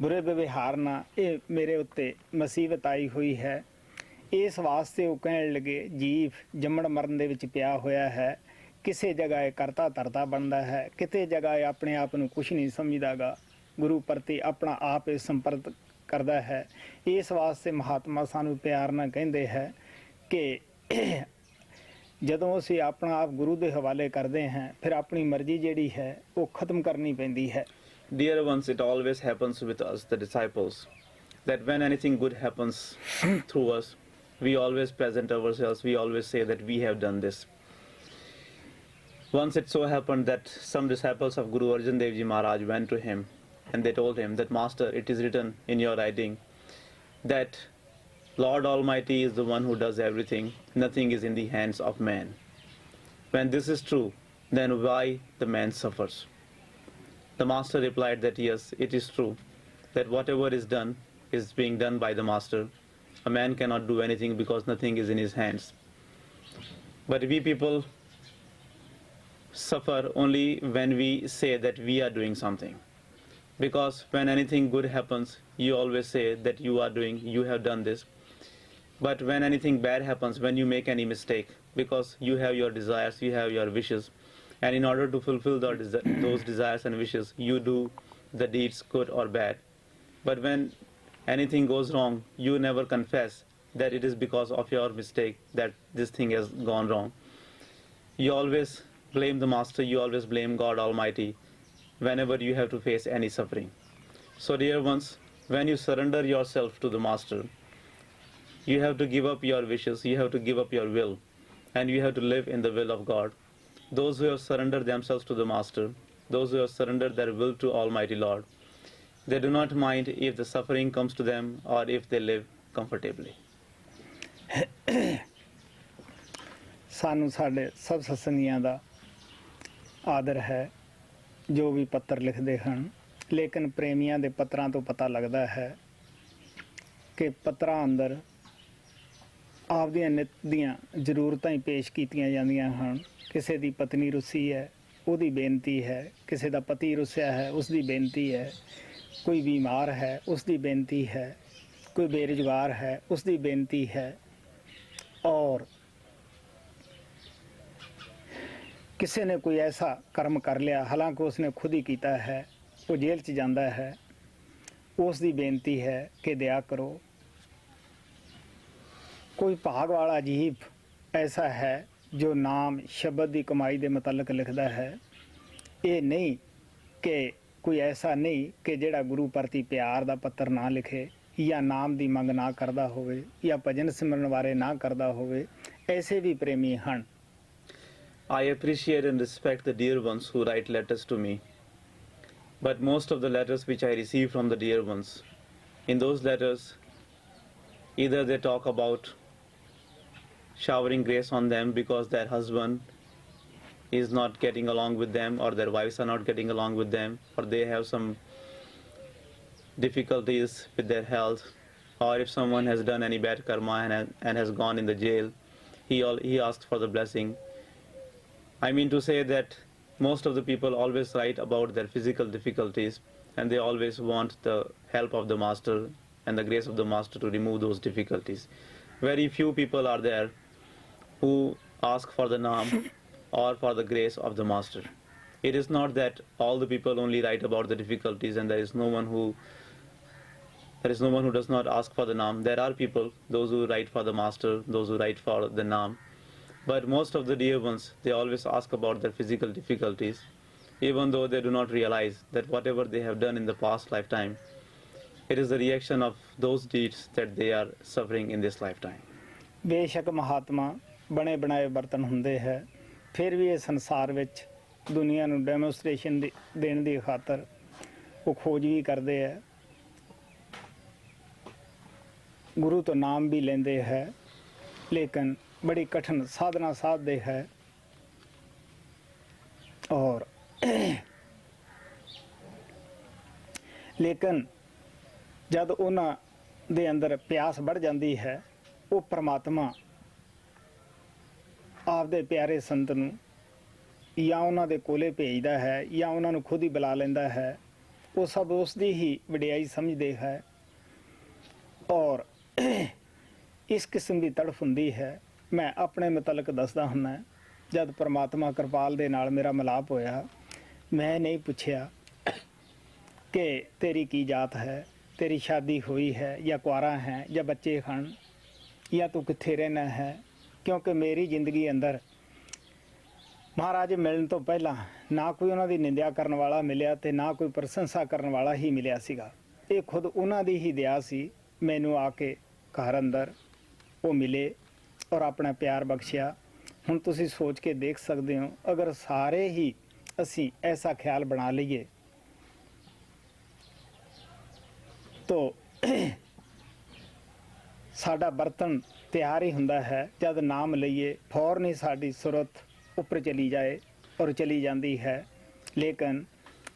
Speaker 2: ਬੁਰੇ ਵਿਵਹਾਰ ਨਾਲ ਇਹ ਮੇਰੇ ਉੱਤੇ ਮੁਸੀਬਤ ਆਈ ਹੋਈ ਹੈ। ਇਸ ਵਾਸਤੇ ਉਹ ਕਹਿਣ ਲੱਗੇ, ਜੀਵ ਜੰਮਣ ਮਰਨ ਦੇ ਵਿੱਚ ਪਿਆ ਹੋਇਆ ਹੈ, ਕਿਸੇ ਜਗ੍ਹਾ ਇਹ ਕਰਤਾ ਧਰਤਾ ਬਣਦਾ ਹੈ, ਕਿਤੇ ਜਗ੍ਹਾ ਇਹ ਆਪਣੇ ਆਪ ਨੂੰ ਕੁਛ ਨਹੀਂ ਸਮਝਦਾਗਾ, ਗੁਰੂ ਪ੍ਰਤੀ ਆਪਣਾ ਆਪ ਇਹ ਸੰਪਰਕ ਕਰਦਾ ਹੈ। ਇਸ ਵਾਸਤੇ ਮਹਾਤਮਾ ਸਾਨੂੰ ਪਿਆਰ ਨਾਲ ਕਹਿੰਦੇ ਹੈ ਕਿ ਜਦੋਂ ਅਸੀਂ ਆਪਣਾ ਆਪ ਗੁਰੂ ਦੇ ਹਵਾਲੇ ਕਰਦੇ ਹਾਂ, ਫਿਰ ਆਪਣੀ ਮਰਜ਼ੀ ਜਿਹੜੀ ਹੈ ਉਹ ਖਤਮ ਕਰਨੀ ਪੈਂਦੀ ਹੈ।
Speaker 3: Dear ones, it always happens with us, the disciples, that when anything good happens through us, we always present ourselves, we always say that we have done this. Once it so happened that some disciples of Guru Arjan Dev Ji Maharaj went to him and they told him that, Master, it is written in your writing that Lord Almighty is the one who does everything, nothing is in the hands of man. When this is true, then why the man suffers? The Master replied that yes, it is true that whatever is done is being done by the Master. A man cannot do anything because nothing is in his hands. But we people suffer only when we say that we are doing something. Because when anything good happens, you always say that you are doing, you have done this. But when anything bad happens, when you make any mistake, because you have your desires, you have your wishes, and in order to fulfill those desires and wishes, you do the deeds good or bad. But when anything goes wrong, you never confess that it is because of your mistake that this thing has gone wrong. You always blame the Master, you always blame God Almighty whenever you have to face any suffering. So dear ones, when you surrender yourself to the Master, you have to give up your wishes, you have to give up your will, and you have to live in the will of God. Those who have surrendered themselves to the Master, those who have surrendered their will to Almighty Lord, they do not mind if the suffering comes to them or if they live comfortably.
Speaker 2: ਸਾਨੂੰ ਸਾਡੇ ਸਭ ਸਤਸੰਗੀਆਂ ਦਾ ਆਦਰ ਹੈ ਜੋ ਵੀ ਪੱਤਰ ਲਿਖਦੇ ਹਨ, ਲੇਕਿਨ ਪ੍ਰੇਮੀਆਂ ਦੇ ਪੱਤਰਾਂ ਤੋਂ ਪਤਾ ਲੱਗਦਾ ਹੈ ਕਿ ਪੱਤਰਾਂ ਅੰਦਰ ਆਪਦੀਆਂ ਨਿੱਤ ਦੀਆਂ ਜ਼ਰੂਰਤਾਂ ਹੀ ਪੇਸ਼ ਕੀਤੀਆਂ ਜਾਂਦੀਆਂ ਹਨ। ਕਿਸੇ ਦੀ ਪਤਨੀ ਰੁੱਸੀ ਹੈ, ਉਹਦੀ ਬੇਨਤੀ ਹੈ, ਕਿਸੇ ਦਾ ਪਤੀ ਰੁੱਸਿਆ ਹੈ, ਉਸ ਦੀ ਬੇਨਤੀ ਹੈ, ਕੋਈ ਬਿਮਾਰ ਹੈ, ਉਸ ਦੀ ਬੇਨਤੀ ਹੈ, ਕੋਈ ਬੇਰੁਜ਼ਗਾਰ ਹੈ, ਉਸ ਦੀ ਬੇਨਤੀ ਹੈ, ਔਰ ਕਿਸੇ ਨੇ ਕੋਈ ਐਸਾ ਕਰਮ ਕਰ ਲਿਆ, ਹਾਲਾਂਕਿ ਉਸਨੇ ਖੁਦ ਹੀ ਕੀਤਾ ਹੈ, ਉਹ ਜੇਲ੍ਹ 'ਚ ਜਾਂਦਾ ਹੈ, ਉਸ ਦੀ ਬੇਨਤੀ ਹੈ ਕਿ ਦਇਆ ਕਰੋ। ਕੋਈ ਭਾਗ ਵਾਲਾ ਜੀਵ ਐਸਾ ਹੈ ਜੋ ਨਾਮ ਸ਼ਬਦ ਦੀ ਕਮਾਈ ਦੇ ਮੁਤਲਕ ਲਿਖਦਾ ਹੈ। ਇਹ ਨਹੀਂ ਕਿ ਕੋਈ ਐਸਾ ਨਹੀਂ ਕਿ ਜਿਹੜਾ ਗੁਰੂ ਪ੍ਰਤੀ ਪਿਆਰ ਦਾ ਪੱਤਰ ਨਾ ਲਿਖੇ, ਜਾਂ ਨਾਮ ਦੀ ਮੰਗ ਨਾ ਕਰਦਾ ਹੋਵੇ, ਜਾਂ ਭਜਨ ਸਿਮਰਨ ਬਾਰੇ ਨਾ ਕਰਦਾ ਹੋਵੇ। ਐਸੇ ਵੀ ਪ੍ਰੇਮੀ ਹਨ।
Speaker 3: I appreciate and respect the dear ones who write letters to me. But most of the letters which I receive from the dear ones, in those letters, either they talk about showering grace on them because their husband is not getting along with them, or their wives are not getting along with them, or they have some difficulties with their health, or if someone has done any bad karma and has gone in the jail, he asks for the blessing. I mean to say that most of the people always write about their physical difficulties, and they always want the help of the master and the grace of the master to remove those difficulties. Very few people are there who ask for the naam or for the grace of the master. It is not that all the people only write about the difficulties and there is no one who does not ask for the naam. There are people, those who write for the master, those who write for the naam. But most of the dear ones, they always ask about their physical difficulties, even though they do not realize that whatever they have done in the past lifetime, it is the reaction of those deeds that they are suffering in this lifetime.
Speaker 2: ਬੇਸ਼ੱਕ ਮਹਾਤਮਾ ਬਣੇ ਬਣਾਏ ਬਰਤਨ ਹੁੰਦੇ ਹੈ, ਫਿਰ ਵੀ ਇਹ ਸੰਸਾਰ ਵਿੱਚ ਦੁਨੀਆ ਨੂੰ ਡੈਮੋਸਟ੍ਰੇਸ਼ਨ ਦੇਣ ਦੀ ਖਾਤਰ ਉਹ ਖੋਜ ਵੀ ਕਰਦੇ ਹੈ, ਗੁਰੂ ਤੋਂ ਨਾਮ ਵੀ ਲੈਂਦੇ ਹੈ, ਲੇਕਿਨ बड़ी कठिन साधना साधते है। और लेकिन जब उन्होंने दे अंदर प्यास बढ़ जाती है, वो परमात्मा आपदे प्यारे संत नूं या उन्हां दे कोले भेजदा है या उन्हां नूं खुद ही बुला लैंदा है। वो सब उसदी ही वडियाई समझदे है और इस किस्म की तड़फ हुंदी है। मैं अपने मुतलक दसदा हुंदा, जब परमात्मा कृपाल दे नाल मेरा मिलाप होया, मैं नहीं पूछया कि तेरी की जात है, तेरी शादी हुई है या कुआरा है या बच्चे खान या तू कित्थे रहना है, क्योंकि मेरी जिंदगी अंदर महाराज मिलण तो पहला ना कोई उन्हां दी निंदा करन वाला मिलिया ते ना कोई प्रशंसा करन वाला ही मिलिया सीगा। ये खुद उन्हां दी ही दया सी, मैनू आके घर अंदर वो मिले और अपना प्यार बख्शिया। हुण तुसी सोच के देख सकते हो, अगर सारे ही असी ऐसा ख्याल बना लीए तो साडा बर्तन तैयार ही हुंदा है। जब नाम लईए फौरन ही साडी सुरत ऊपर चली जाए और चली जाती है। लेकिन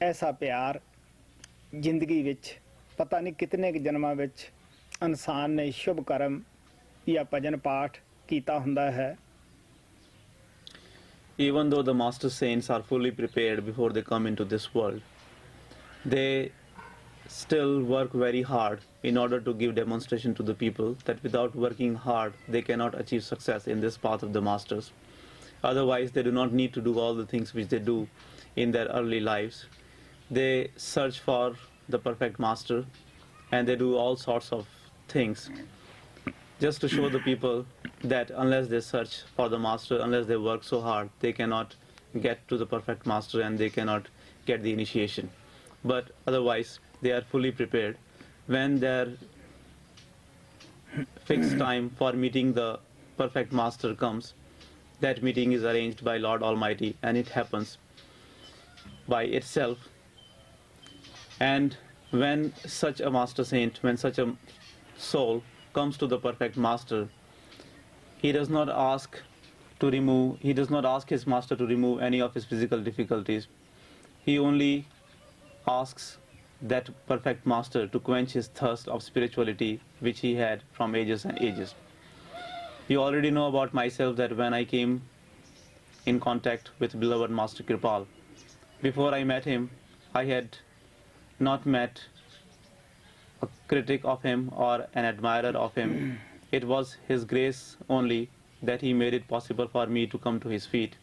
Speaker 2: ऐसा प्यार जिंदगी विच पता नहीं कितने जन्मां विच इंसान ने शुभ कर्म या भजन पाठ कीता हुंदा है।
Speaker 3: Even though the master saints are fully prepared before they come into this world, they still work very hard in order to give demonstration to the people that without working hard they cannot achieve success in this path of the masters. Otherwise they do not need to do all the things which they do in their early lives. They search for the perfect master and they do all sorts of things just to show the people that unless they search for the master, unless they work so hard, they cannot get to the perfect master and they cannot get the initiation. But otherwise they are fully prepared. When their fixed time for meeting the perfect master comes, that meeting is arranged by Lord Almighty and it happens by itself. And when such a master saint, when such a soul comes to the perfect master, he does not ask his master to remove any of his physical difficulties. He only asks that perfect master to quench his thirst of spirituality which he had from ages and ages. You already know about myself that when I came in contact with beloved Master Kripal, before I met him, I had not met a critic of him or an admirer of him. It was his grace only that he made it possible for me to come to his feet.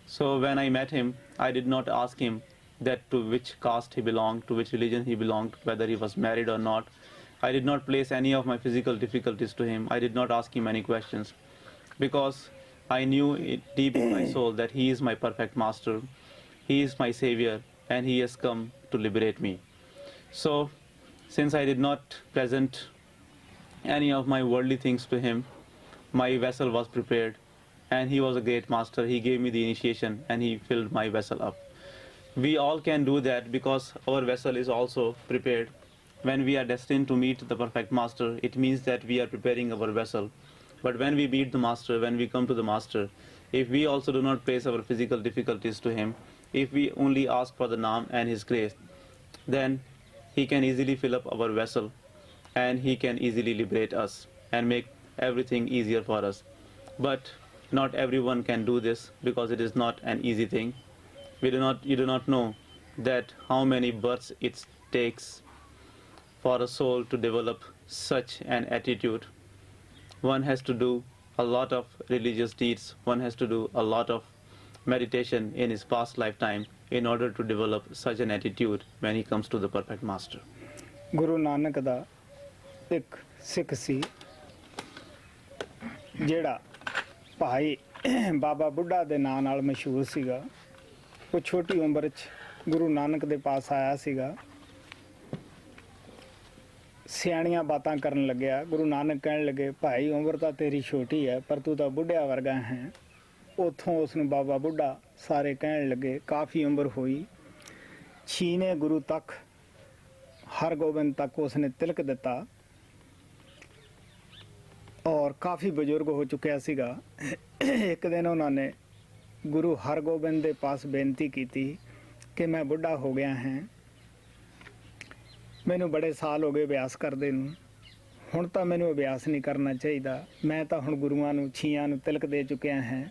Speaker 3: So when I met him, I did not ask him that to which caste he belonged, to which religion he belonged, whether he was married or not. I did not place any of my physical difficulties to him. I did not ask him any questions because I knew deep in my soul that he is my perfect master, he is my savior, and he has come to liberate me. So since I did not present any of my worldly things to him, my vessel was prepared and he was a great master. He gave me the initiation and he filled my vessel up. We all can do that because our vessel is also prepared. When we are destined to meet the perfect master, it means that we are preparing our vessel. But when we meet the master, when we come to the master, if we also do not place our physical difficulties to him, if we only ask for the Naam and his grace, then he can easily fill up our vessel and he can easily liberate us and make everything easier for us. But not everyone can do this because it is not an easy thing. You do not know that how many births it takes for a soul to develop such an attitude. One has to do a lot of religious deeds, one has to do a lot of meditation in his past lifetime in order to develop such an attitude when he comes to the perfect master.
Speaker 2: Guru Nanak ਦਾ ਇੱਕ ਸਿੱਖ ਸੀ ਜਿਹੜਾ ਭਾਈ ਬਾਬਾ ਬੁੱਢਾ ਦੇ ਨਾਂ ਨਾਲ ਮਸ਼ਹੂਰ ਸੀਗਾ। ਉਹ ਛੋਟੀ ਉਮਰ 'ਚ ਗੁਰੂ ਨਾਨਕ ਦੇ ਪਾਸ ਆਇਆ ਸੀਗਾ। ਸਿਆਣੀਆਂ ਬਾਤਾਂ ਕਰਨ ਲੱਗਿਆ। ਗੁਰੂ ਨਾਨਕ ਕਹਿਣ ਲੱਗੇ, ਭਾਈ ਉਮਰ ਤਾਂ ਤੇਰੀ ਛੋਟੀ ਹੈ ਪਰ ਤੂੰ ਤਾਂ ਬੁੱਢਿਆ ਵਰਗਾ ਹੈ। ਉੱਥੋਂ ਉਸ ਨੂੰ ਬਾਬਾ ਬੁੱਢਾ ਸਾਰੇ ਕਹਿਣ ਲੱਗੇ। ਕਾਫੀ ਉਮਰ ਹੋਈ। 6ਵੇਂ ਗੁਰੂ ਤੱਕ हरगोबिंद तक उसने तिलक दिता और काफ़ी बुजुर्ग हो चुका सीगा। एक दिन उन्होंने गुरु हरगोबिंद के पास बेनती की थी कि मैं बुढ़ा हो गया हैं, मैनू बड़े साल हो गए अभ्यास करदे नूं, हुण तां मैनू अभ्यास नहीं करना चाहिए, मैं तो हुण गुरुआं नूं छियां नूं तिलक दे चुकिया हैं।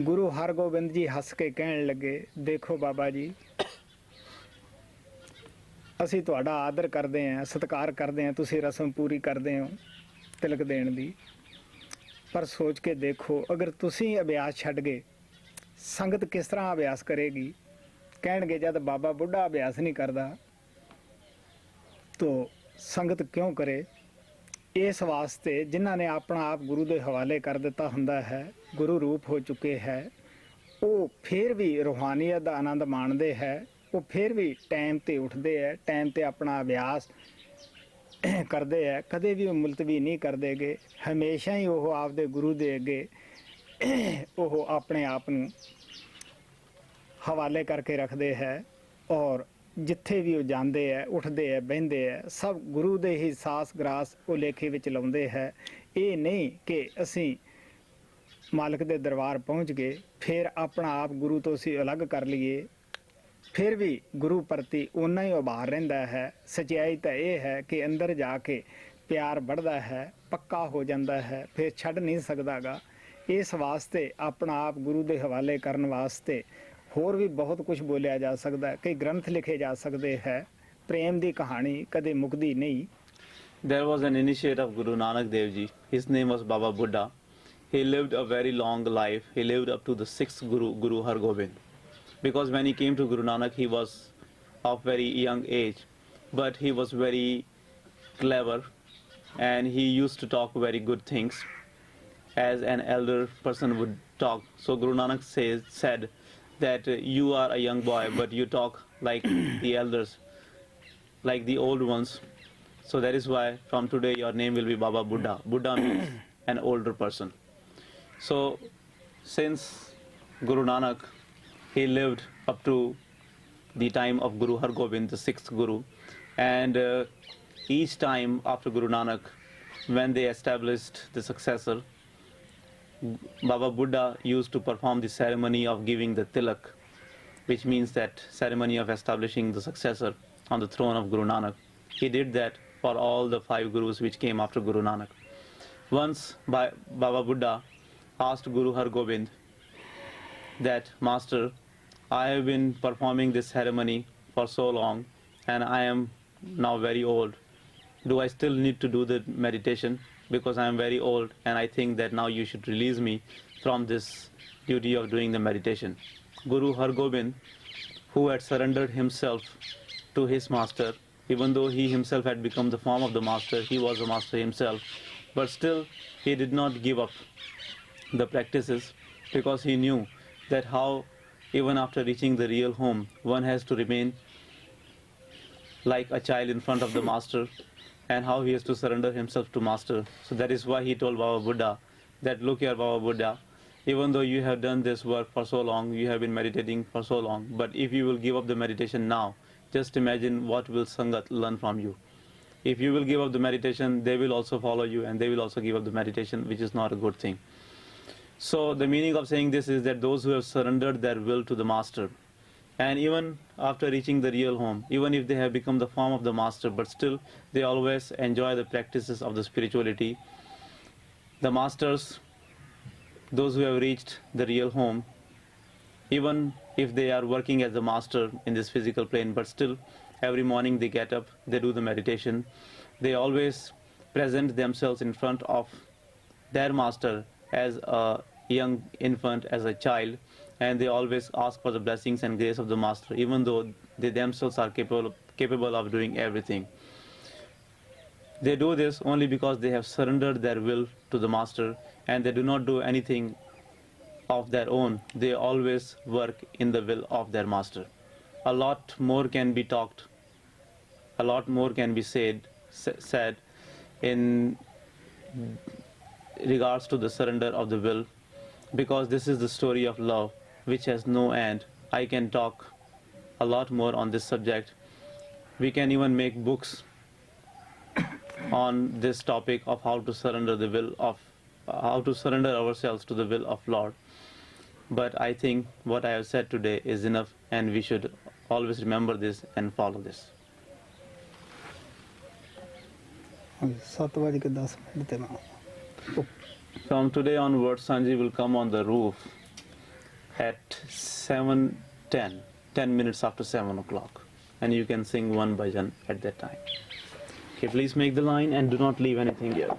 Speaker 2: गुरु हरगोबिंद जी हस के कहण लगे, देखो बाबा जी, ਅਸੀਂ ਤੁਹਾਡਾ ਆਦਰ ਕਰਦੇ ਹਾਂ, ਸਤਿਕਾਰ ਕਰਦੇ ਹਾਂ, ਤੁਸੀਂ ਰਸਮ ਪੂਰੀ ਕਰਦੇ ਹੋ ਤਿਲਕ ਦੇਣ ਦੀ, ਪਰ ਸੋਚ ਕੇ ਦੇਖੋ ਅਗਰ ਤੁਸੀਂ ਅਭਿਆਸ ਛੱਡ ਗਏ ਸੰਗਤ ਕਿਸ ਤਰ੍ਹਾਂ ਅਭਿਆਸ ਕਰੇਗੀ। ਕਹਿਣਗੇ ਜਦ ਬਾਬਾ ਬੁੱਢਾ ਅਭਿਆਸ ਨਹੀਂ ਕਰਦਾ ਤਾਂ ਸੰਗਤ ਕਿਉਂ ਕਰੇ। ਇਸ ਵਾਸਤੇ ਜਿਨ੍ਹਾਂ ਨੇ ਆਪਣਾ ਆਪ ਗੁਰੂ ਦੇ ਹਵਾਲੇ ਕਰ ਦਿੱਤਾ ਹੁੰਦਾ ਹੈ, ਗੁਰੂ ਰੂਪ ਹੋ ਚੁੱਕੇ ਹੈ, ਉਹ ਫਿਰ ਵੀ ਰੂਹਾਨੀਅਤ ਦਾ ਆਨੰਦ ਮਾਣਦੇ ਹੈ। वो फिर भी टाइम ते उठते है, टाइम ते अपना अभ्यास करते है, कदे भी मुलतवी नहीं करते गे। हमेशा ही वो आपदे गुरु दे अगे वो अपने आप नूं हवाले करके रखते है और जिथे भी वो जाते है, उठते है, बहते है, सब गुरु दे ही सास ग्रास वो लेखे विच लाउंदे है। ये नहीं कि असी मालिक दे दरबार पहुँच गए फिर अपना आप गुरु तो असी अलग कर लीए, फिर भी गुरु प्रति उन्ना ही उभार रहिंदा है। सच्चाई तो यह है कि अंदर जाके प्यार बढ़ता है, पक्का हो जाता है, फिर छड़ नहीं सकता गा। इस वास्ते अपना आप गुरु के हवाले करने वास्ते होर भी बहुत कुछ बोलिया जा सकता है, कई ग्रंथ लिखे जा सकते हैं। प्रेम की कहानी कदे मुकदी नहीं।
Speaker 3: There was an initiate of Guru Nanak Dev Ji. His name was Baba Buddha. He lived a very long life. He lived up to the 6th Guru, Guru Har Gobind. Because when he came to Guru Nanak, he was of very young age, but he was very clever and he used to talk very good things as an elder person would talk. So Guru Nanak said that you are a young boy but you talk like the elders, like the old ones. So that is why from today your name will be Baba Buddha. Buddha means an older person. So since Guru Nanak, he lived up to the time of Guru Har Gobind, the 6th Guru, and each time after Guru Nanak, when they established the successor, Baba Buddha used to perform the ceremony of giving the tilak, which means that ceremony of establishing the successor on the throne of Guru Nanak. He did that for all the 5 Gurus which came after Guru Nanak. Once Baba Buddha asked Guru Har Gobind that, Master, I have been performing this ceremony for so long and I am now very old. Do I still need to do the meditation? Because I am very old and I think that now you should release me from this duty of doing the meditation. Guru Har Gobind, who had surrendered himself to his master, even though he himself had become the form of the master, he was a master himself, but still he did not give up the practices because he knew that how even after reaching the real home one has to remain like a child in front of the master and how he has to surrender himself to master. So that is why he told Baba Buddha that look here, Baba Buddha, even though you have done this work for so long, you have been meditating for so long, but if you will give up the meditation now, just imagine what will Sangat learn from you. If you will give up the meditation, they will also follow you and they will also give up the meditation, which is not a good thing. So the meaning of saying this is that those who have surrendered their will to the Master, and even after reaching the real home, even if they have become the form of the Master, but still they always enjoy the practices of the spirituality. The Masters, those who have reached the real home, even if they are working as a master in this physical plane, but still every morning they get up, they do the meditation, they always present themselves in front of their master as a young infant, as a child, and they always ask for the blessings and grace of the master, even though they themselves are capable of doing everything. They do this only because they have surrendered their will to the master, and they do not do anything of their own. They always work in the will of their master. A lot more can be talked, a lot more can be said in regards to the surrender of the will, because this is the story of love which has no end. I can talk a lot more on this subject. We can even make books on this topic of how to surrender the will of, how to surrender ourselves to the will of Lord. But I think what I have said today is enough, and we should always remember this and follow this.
Speaker 2: 7:10 ਤੇ ਮੈਂ
Speaker 3: From today onwards, Sanji will come on the roof at 7:10, 10 minutes after 7 o'clock, and you can sing one bhajan at that time. Okay, please make the line and do not leave anything here.